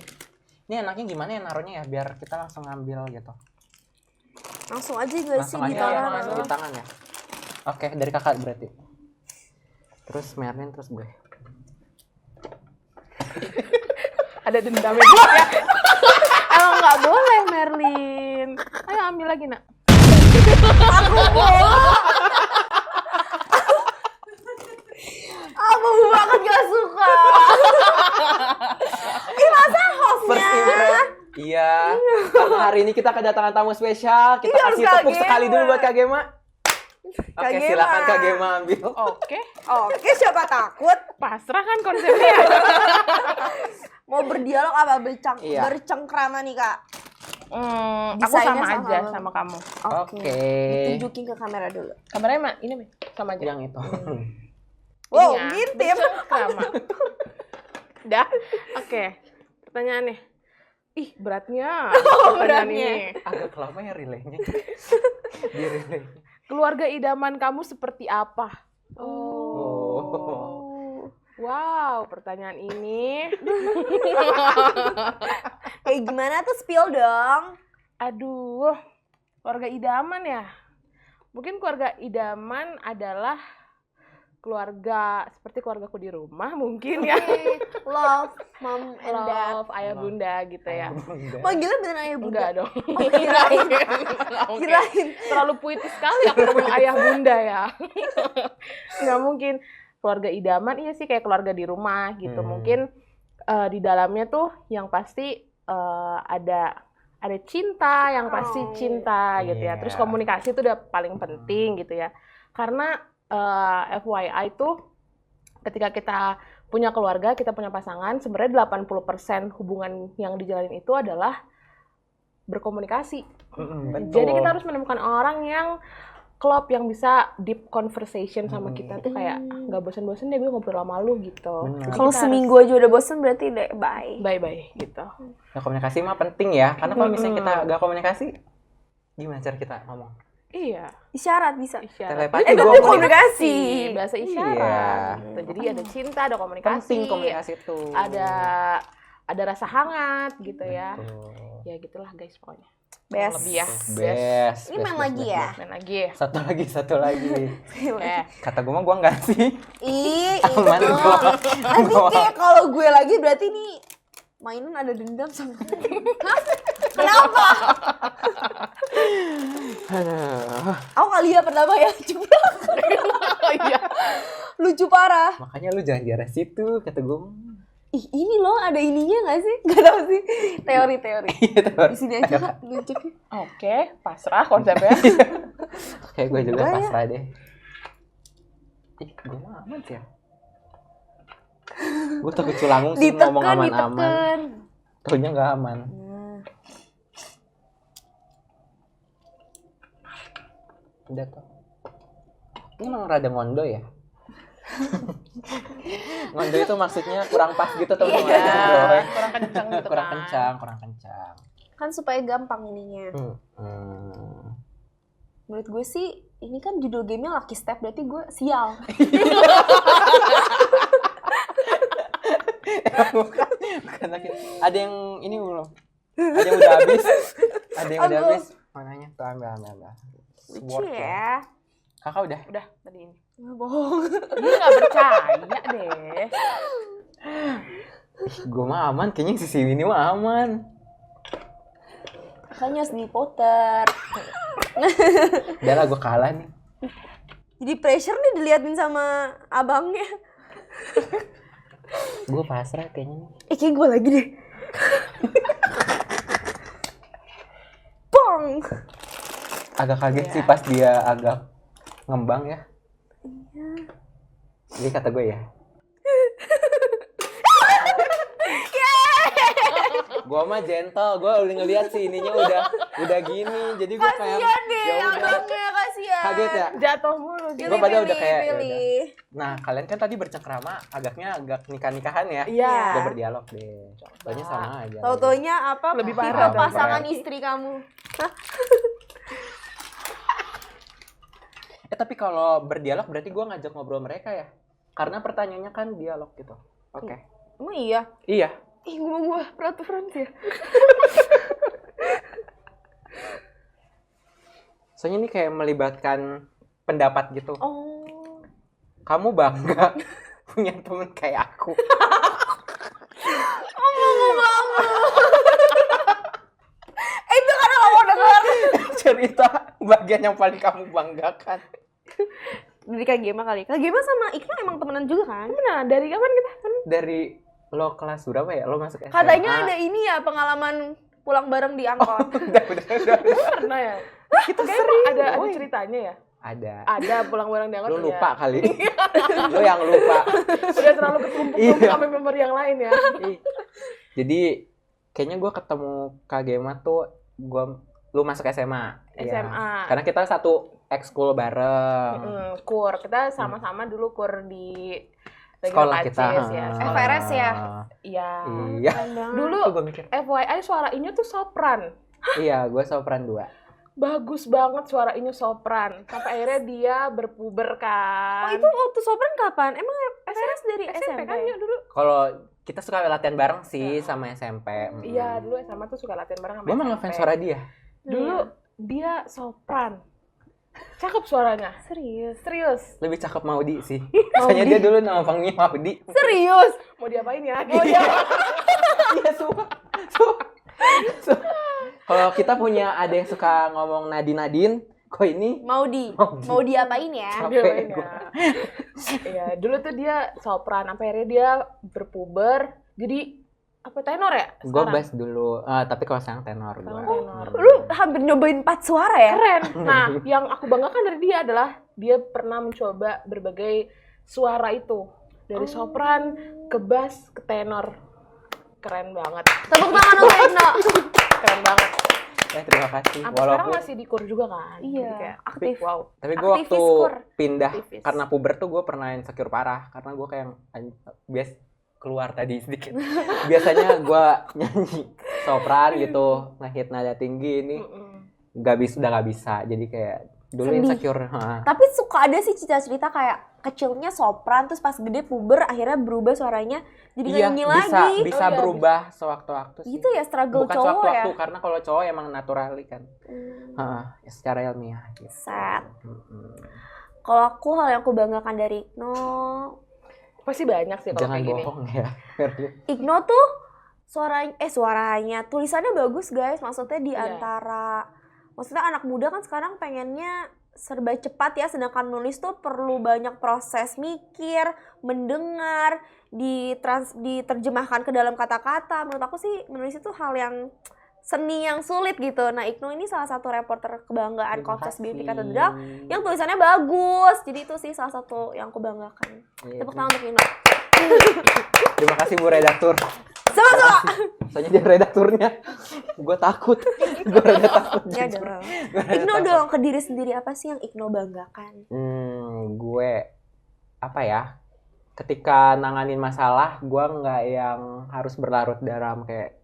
Ini enaknya gimana ya naruhnya ya, biar kita langsung ngambil gitu. Langsung aja gak sih Langsung di aja ya, tangan? langsung di tangan ya. Oke, dari kakak berarti. Terus Merlin, terus gue. Ada dendamnya juga ya. Emang nggak boleh, Merlin. Ayo ambil lagi, Nak. Aku banget gak suka. Ini masa hostnya? Iya. Karena hari ini kita kedatangan tamu spesial. Kita Iya, kasih Kak tepuk Gema. sekali dulu buat Kak Gema. Kak Oke, Gema. silakan Kak Gema ambil. Oke. Oke, siapa takut? Pasrah kan konsepnya. Mau berdialog apa Iya. bercengkrama nih Kak? Aku Desainnya sama sama aja lo. sama kamu. Oke. Tunjukin ke kamera dulu. Kameranya ini, Mi. Sama aja. Yang itu. Wow, Ini ya, ngintip. bercengkrama. Udah? Oke. Pertanyaannya. Ih, beratnya. Pertanyaan beratnya. ini. Agak lama ya relaynya. Di relay. Keluarga idaman kamu seperti apa? Oh. Wow, pertanyaan ini. Kayak gimana tuh, spill dong. Aduh, keluarga idaman ya. Mungkin keluarga idaman adalah keluarga seperti keluargaku di rumah mungkin ya. Love, mom and dad. Love, ayah bunda gitu ya. Manggilnya beneran ayah bunda? Enggak dong. kirain. Oke. Kirain. Terlalu puitis sekali aku ngomong ayah bunda ya. Nggak mungkin. Keluarga idaman iya sih kayak keluarga di rumah gitu. Mungkin di dalamnya tuh yang pasti ada cinta, yang pasti cinta gitu ya. Terus komunikasi itu udah paling penting gitu ya. Karena FYI tuh ketika kita punya keluarga, kita punya pasangan, sebenarnya 80% hubungan yang dijalanin itu adalah berkomunikasi. Betul. Jadi kita harus menemukan orang yang klop, yang bisa deep conversation sama kita tuh kayak nggak bosan-bosan deh gue ngobrol sama lu gitu. Benar. Jadi Kalau kita seminggu aja udah bosen berarti deh bye. harus bye-bye gitu. Nah, komunikasi mah penting ya. Karena kalau misalnya kita gak komunikasi, gimana cara kita ngomong? Iya, Isyarat bisa. isyarat. Telepati Itu juga Tapi komunikasi. komunikasi. bahasa Iya. isyarat. Gitu. Jadi ada cinta, ada komunikasi. Penting komunikasi itu. Ada rasa hangat gitu ya. Betul. Ya gitulah guys pokoknya. Best. Lebih ya. Best. Ini main lagi ya? Main lagi. Satu lagi. Eh, Kata gue mah gue enggak sih. Ih, Aman itu. gua. Nanti kayak kalau gue lagi berarti nih mainan ada dendam sama gue. Hah? Kenapa? Aku kali ya pertama ya jeblok. oh iya. Lucu parah. Makanya lu jangan di arah situ, kata gue. Ih, ini loh ada ininya nggak sih? Gak tau sih. Teori-teori. Di sini aja Kak, nunjukin. Oke, pasrah konsepnya. Kayak gue juga Enggak ya. pasrah deh. Ih, gue mah aman sih ya. Gue takut culangung sih ngomong Ditekan, aman-aman. ditekan. Taunya nggak aman. Udah tau. Ini emang rada ngondo ya? Ngondo itu maksudnya kurang pas gitu teman-teman. Iya, kurang kencang gitu Kurang kan. kencang, kurang kencang. Kan supaya gampang ininya. Menurut gue sih, ini kan judul gamenya Lucky Step, berarti gue sial. Bukan lagi. Ada yang ini belum? Ada yang udah habis? Ada yang udah Ambil. habis? Mananya? Tuh ambil. Lucu Sword ya. Kakak udah? Udah, tadi ini. Nggak bohong. Ini nggak percaya deh. Gue mah aman, kayaknya si Siwi ini mah aman. Makanya harus diputer. Udah lah, gue kalah nih. Jadi pressure nih diliatin sama abangnya. Gue pasrah kayaknya nih. Kayak gue lagi deh. Pong. Agak kaget sih pas dia agak ngembang ya. Iya. Jadi kata gue ya. Gue mah gentle, gue udah ngeliat sih ininya udah gini, jadi gue kayak Kasian deh, ya udah. abangnya kasian. Kaget ya. Jatuh mulu dia. Gue pada udah kayak ya pilih. udah. Nah kalian kan tadi bercengkrama, agak nikah-nikahan ya. Iya. Gue berdialog deh. Soalnya sama aja. Tau-taunya apa? Lebih tipe parah dong, pasangan parah. istri kamu. Tapi kalau berdialog berarti gue ngajak ngobrol mereka ya. Karena pertanyaannya kan dialog gitu. Oke. Emang iya? Iya. Ih, gue peraturan sih ya. Soalnya ini kayak melibatkan pendapat gitu. Oh. Kamu bangga punya temen kayak aku. Itu karena kamu denger. Cerita bagian yang paling kamu banggakan. Dari Kak Gema kali. Kak Gema sama Ikno emang temenan juga kan? Nah, dari kapan kita? Dari lo kelas berapa ya? Lo masuk SMA? Katanya ada ini ya pengalaman pulang bareng di angkot. Udah. Pernah ya? Kita Kayak sering. ada Woy. ceritanya ya? Ada. Ada pulang-pulang diangkat. Lo lupa kali. Lo yang lupa. Udah terlalu ketumpuk-tumpuk Iya. sama member yang lain ya. Jadi kayaknya gue ketemu Kak Gema tuh lu masuk SMA. Iya. SMA. Karena kita satu ekskul bareng. Kur. Kita sama-sama dulu kur di Sekolah kita. ya. FRS ya? Iya. Iya. Dulu Tuh gue mikir. FYI suara Inyo tuh sopran. Iya, gue sopran 2. Bagus banget suara Inyo sopran. Sampai akhirnya dia berpuber kan. Oh, itu waktu sopran kapan? Emang FRS dari SMP kan Inyo dulu. Kalau kita suka latihan bareng sih sama SMP. Iya, dulu SMA tuh suka latihan bareng sama Gue malah SMP. ngefans suara dia. Dulu dia sopran. Cakep suaranya. Serius. Lebih cakep Maudi sih. Soalnya dia dulu nama panggilnya Maudi. Serius? Mau diapain ya? Iya, sumpah. Kalau kita punya ada yang suka ngomong Nadine, kok ini Maudi. Maudi. Mau diapain ya? Capek Diapain gua. ya? Iya, dulu tuh dia sopran. Sampai akhirnya dia berpuber. Jadi apa tenor ya? Gue sekarang? bass dulu, tapi kalau sekarang tenor gue. Sekarang tenor. Lu hampir nyobain 4 suara ya? Keren. Nah, yang aku banggakan dari dia adalah dia pernah mencoba berbagai suara itu. Dari sopran ke bass ke tenor. Keren banget. Tepuk tangan untuk Ikno. Keren banget. Terima kasih. Sampai sekarang Walaupun masih di kur juga kan? Iya, Jadi kayak, aktif. wow. tapi gue aktivis waktu kur. pindah Aktivis. karena puber tuh gue pernah insecure parah karena gue kayak bias keluar tadi sedikit. Biasanya gue nyanyi sopran gitu, ngehit nada tinggi ini udah nggak bisa. Jadi kayak dulu Sedih. insecure. Tapi suka ada sih cerita-cerita kayak kecilnya sopran, terus pas gede puber, akhirnya berubah suaranya jadi nggak Iya, nyanyi bisa lagi. bisa Oh, iya, berubah sewaktu-waktu sih. Gitu ya struggle Bukan cowok ya. sewaktu-waktu karena kalau cowok emang naturali kan. Ya, secara ilmiah gitu. Set. Mm-mm. Kalau aku hal yang aku banggakan dari Ikno, Pasti banyak sih kalau Jangan kayak gini. bohong ya. Ikno tuh suaranya tulisannya bagus guys. Maksudnya di Iya. antara maksudnya anak muda kan sekarang pengennya serba cepat ya, sedangkan nulis tuh perlu banyak proses mikir, mendengar, diterjemahkan ke dalam kata-kata. Menurut aku sih menulis itu hal yang seni yang sulit gitu. Nah, Ikno ini salah satu reporter kebanggaan Kontes Beauty Katedral yang tulisannya bagus. Jadi itu sih salah satu yang aku banggakan. Iya, Tepuk tangan untuk Ikno. Terima kasih Bu Redaktur. Sama-sama. Soalnya dia redakturnya. Gue takut. Gue rada takut. Ya dong. Ikno dong, ke diri sendiri apa sih yang Ikno banggakan? Gue apa ya? Ketika nanganin masalah, gue nggak yang harus berlarut dalam kayak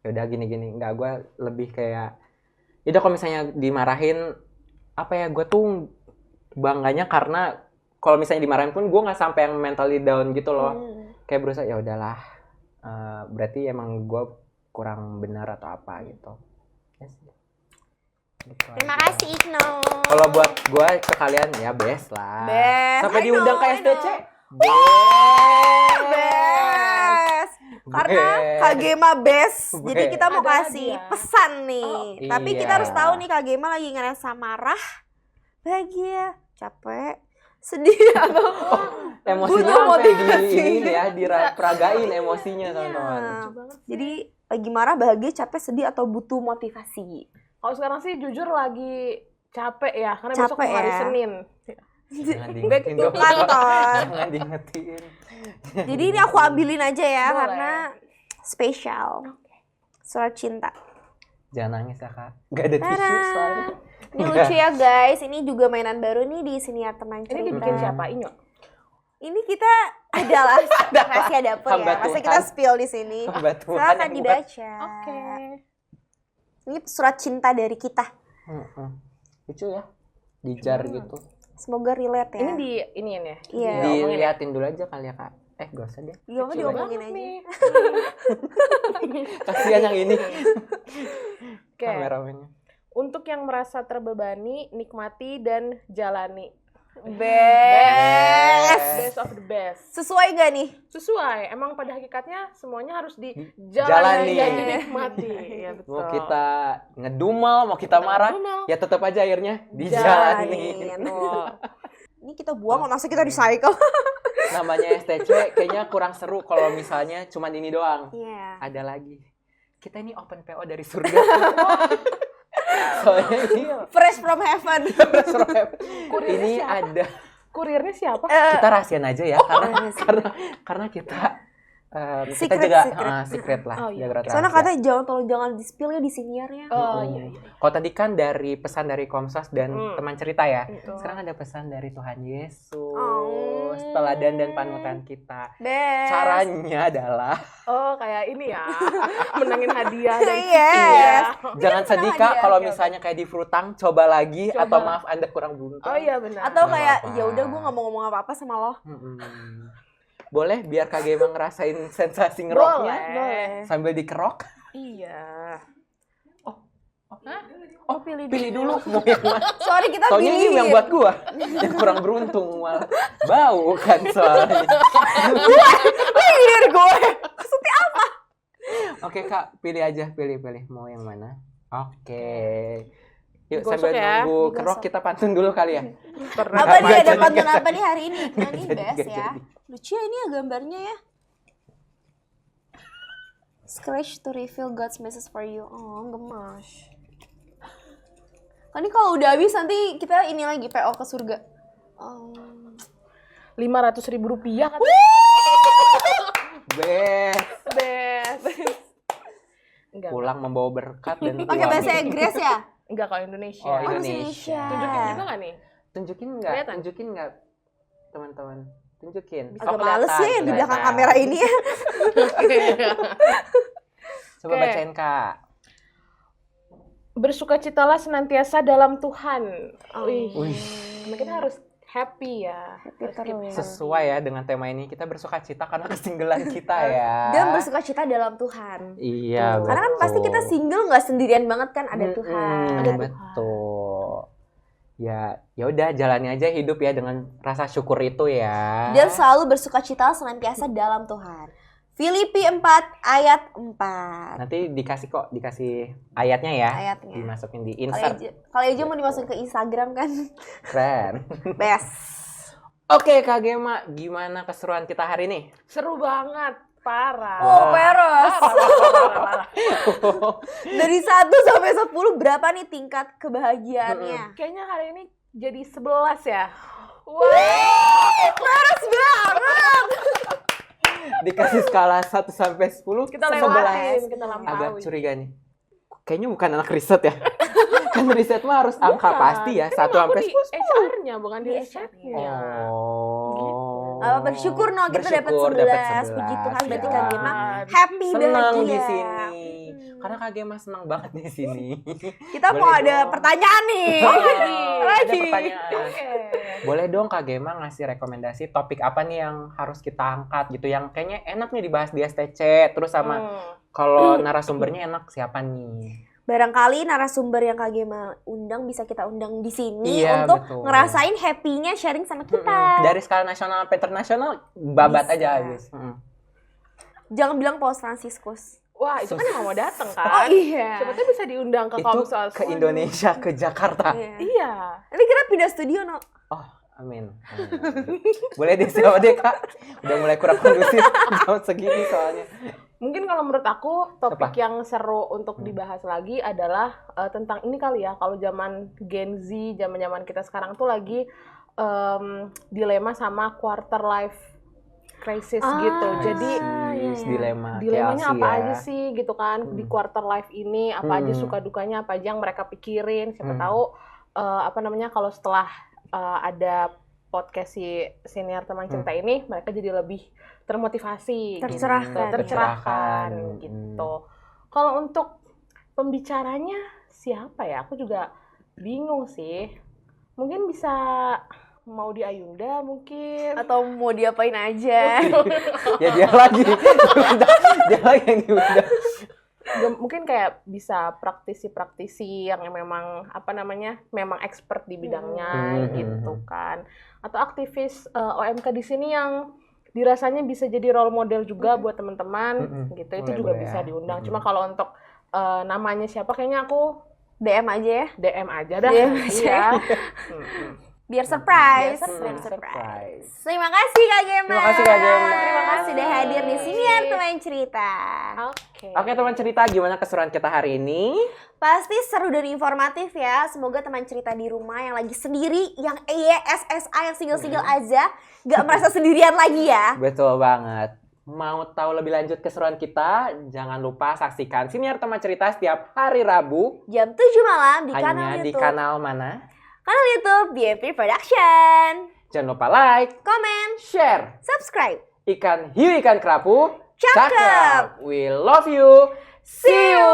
yaudah gini-gini. Nggak, gue lebih kayak itu kalau misalnya dimarahin apa ya? Gue tuh bangganya karena kalau misalnya dimarahin pun gue nggak sampai yang mentally down gitu loh. Kayak berusaha ya udahlah. Berarti emang gue kurang benar atau apa gitu. Yes. Gitu Terima aja. kasih Ikno. Kalau buat gue ke kalian ya best lah. Best. Sampai I diundang know, ke I SDC. know. Best. Best. Karena Kagema best. Jadi kita mau Ada kasih hadiah. pesan nih. Tapi kita iya. harus tahu nih Kagema lagi ngerasa marah, bahagia, capek, sedih atau Emosinya butuh sampai motivasi. ini ya, diperagain emosinya teman-teman. Iya. Lucu banget sih. Jadi lagi marah, bahagia, capek, sedih atau butuh motivasi. Kalau sekarang sih jujur lagi capek ya, karena besok Capek mau hari ya. Senin. Jangan Back diingetin to dong. kantor. Jangan diingetin. Jadi ini aku ambilin aja ya Boleh. karena spesial. Surat cinta. Jangan nangis ya kak. Gak ada tisu Tada. soalnya. Ini lucu ya guys. Ini juga mainan baru nih di Siniar Teman Ini Cerita. dibikin siapa? Inyo? Ini kita adalah rahasia dapur Hamba ya. Masa Tuhan. kita spill di sini. Hamba Tuhan Silakan yang buat. dibaca. Oke. Ini surat cinta dari kita. Lucu ya. Di jar gitu. Semoga relate ya. Ini iniin ya? Iya. Diliatin dulu aja kali ya kak. Gak usah deh. Iya, mau Lucu diomongin banget aja. nih. Kasihan yang ini. Oke. Kameramennya. Untuk yang merasa terbebani, nikmati dan jalani. Best. Best of the best. Sesuai gak nih? Sesuai. Emang pada hakikatnya semuanya harus Jalani. dijalani dan dinikmati. Ya, betul. Mau kita ngedumel, mau kita marah, ngedumel. ya tetap aja akhirnya Jalanin. dijalani. Tuh. Ini kita buang, masa kita recycle? Namanya STC kayaknya kurang seru kalau misalnya cuman ini doang. Iya. Ada lagi. Kita ini open PO dari surga. Soalnya ini Fresh from heaven. ini ada. Kurirnya siapa? Kita rahasian aja ya karena kita Secret, kita juga secret. secret lah. Oh, iya. jaga Soalnya rahasia. katanya tolong jangan di-spill ya di siniarnya. Oh iya. Kalau tadi kan dari pesan dari Komsos dan teman cerita ya. Betul. Sekarang ada pesan dari Tuhan Yesus. Oh. Teladan dan panutan kita. Best. Caranya adalah Oh kayak ini ya. Menangin hadiah dari Yes. Kiki ya. jangan sedih hadiah, Kak kalau oke, misalnya kayak di frutang coba lagi Coba. atau maaf Anda kurang beruntung. Oh iya benar. Atau Nggak kayak apa-apa. ya udah gue nggak mau ngomong apa-apa sama lo. Boleh biar Kak Gema ngerasain sensasi ngeroknya Boleh. sambil dikerok. Iya. Oh, pilih dulu mau yang mana. Sorry kita Taunya ini yang pilih. buat gua. Yang kurang beruntung malah bau kan soalnya. Pilih gue. Oke Kak, pilih aja, pilih mau yang mana. Oke. Yuk Digosok sambil ya, nunggu digosok. kerok kita pantun dulu kali ya. Apa nih Nggak ada jadi, pantun nggak apa nih hari ini? Nah, ini jadi, best nggak ya. jadi. Lucu ya ini ya gambarnya ya. Scratch to reveal God's message for you. Oh, gemas. Kan ini kalau udah habis nanti kita ini lagi PO ke surga. Oh. Rp500.000 kan? Best. Best. Enggak. Pulang membawa berkat dan Pakai uang. bahasa Inggris ya? Enggak kalau Indonesia. Oh, bahasa Indonesia. Tunjukin juga nggak nih? Tunjukin Kelihatan? nggak teman-teman? Tunjukin. Agak males ya yang di belakang kelihatan. kamera ini ya. Coba Oke. bacain Kak. Bersukacitalah senantiasa dalam Tuhan. Wih. Wih. Kita harus happy ya. Harus keep terus. Sesuai ya dengan tema ini, kita bersuka cita karena kesinggelan kita ya. Dan bersukacita dalam Tuhan. Iya, betul. Karena kan pasti kita single nggak sendirian banget kan, ada Tuhan. Mm-mm, Ada Tuhan. betul. Ya udah jalani aja hidup ya dengan rasa syukur itu ya. Dan selalu bersukacita senantiasa dalam Tuhan. Filipi 4 ayat 4. Nanti dikasih ayatnya ya. Ayatnya. Dimasukin di Kalau insert. Eja mau dimasukin ke Instagram kan. Keren. Best. Oke Kak Gema, gimana keseruan kita hari ini? Seru banget. Parah. Oh, peres. Parah. Dari 1 sampai 10 berapa nih tingkat kebahagiaannya? Kayaknya hari ini jadi 11 ya. Peres banget. Dikasih skala 1 sampai 10, Kita 11. lewatin, kita lampaui. Agak curiga nih. Kayaknya bukan anak riset ya. Kan riset mah harus angka pasti ya, 1 sampai 10. HR-nya bukan di Di HR-nya. Oh. Apa bersyukur no kita dapat Bersyukur 11. dapat 11. Puji Tuhan berarti Ya. Kak Gema happy Senang bahagia. di sini. Karena Kak Gema senang banget di sini. Kita Boleh mau ada dong. pertanyaan nih. Ada Lagi. pertanyaan. Oke. Boleh dong Kak Gema ngasih rekomendasi topik apa nih yang harus kita angkat gitu, yang kayaknya enak nih dibahas di STC, terus sama kalau narasumbernya enak siapa nih? Barangkali narasumber yang Kak Gema undang bisa kita undang di sini Iya, untuk betul. ngerasain happy-nya sharing sama kita. Dari skala nasional sampai internasional babat Bisa. aja habis. Jangan bilang Paus Fransiskus. Wah, itu kan yang mau datang Oh kan? iya. Siapa tahu bisa diundang ke Itu Komsos. ke Indonesia, ke Jakarta. Iya. Iya. Nanti kita pindah studio, no. Oh, amin. Boleh deh, siapa deh, Kak? Udah mulai kurang kondusif jam segini soalnya. Mungkin kalau menurut aku topik Apa? yang seru untuk dibahas lagi adalah tentang ini kali ya. Kalau zaman Gen Z, zaman-zaman kita sekarang tuh lagi dilema sama quarter life crisis gitu. Jadi iya. dilemanya chaos apa ya. aja sih gitu kan di quarter life ini, apa aja suka dukanya, apa aja yang mereka pikirin. Siapa tahu kalau setelah ada podcast si Senior Teman Cerita ini, mereka jadi lebih termotivasi, Tercerahkan. tercerahkan gitu. Kalau untuk pembicaranya siapa ya? Aku juga bingung sih. Mungkin bisa mau di Ayunda mungkin. Atau mau diapain aja. Ya dia lagi. Dia lagi yang diundang. Mungkin kayak bisa praktisi-praktisi yang memang memang expert di bidangnya gitu kan. Atau aktivis OMK di sini yang dirasanya bisa jadi role model juga buat teman-teman gitu. Itu juga Boleh bisa ya. diundang. Cuma kalau untuk namanya siapa kayaknya aku DM aja ya. DM aja dah. DM aja. Iya. Biar surprise. Biar surprise. Terima kasih Kak Gema. Terima kasih, Kak Gema. Terima kasih udah hadir di sini ya teman cerita. Oke, Teman cerita, gimana keseruan kita hari ini? Pasti seru dan informatif ya. Semoga teman cerita di rumah yang lagi sendiri, yang EYSSA, yang single-single aja, gak merasa sendirian lagi ya. Betul banget. Mau tahu lebih lanjut keseruan kita? Jangan lupa saksikan Siniar Teman Cerita setiap hari Rabu. Jam 7 malam di kanal Hanya di YouTube. kanal mana? Kanal YouTube BFP Production. Jangan lupa like, Komen, share. subscribe. Ikan hiu, ikan kerapu. Cakep. We love you. See you.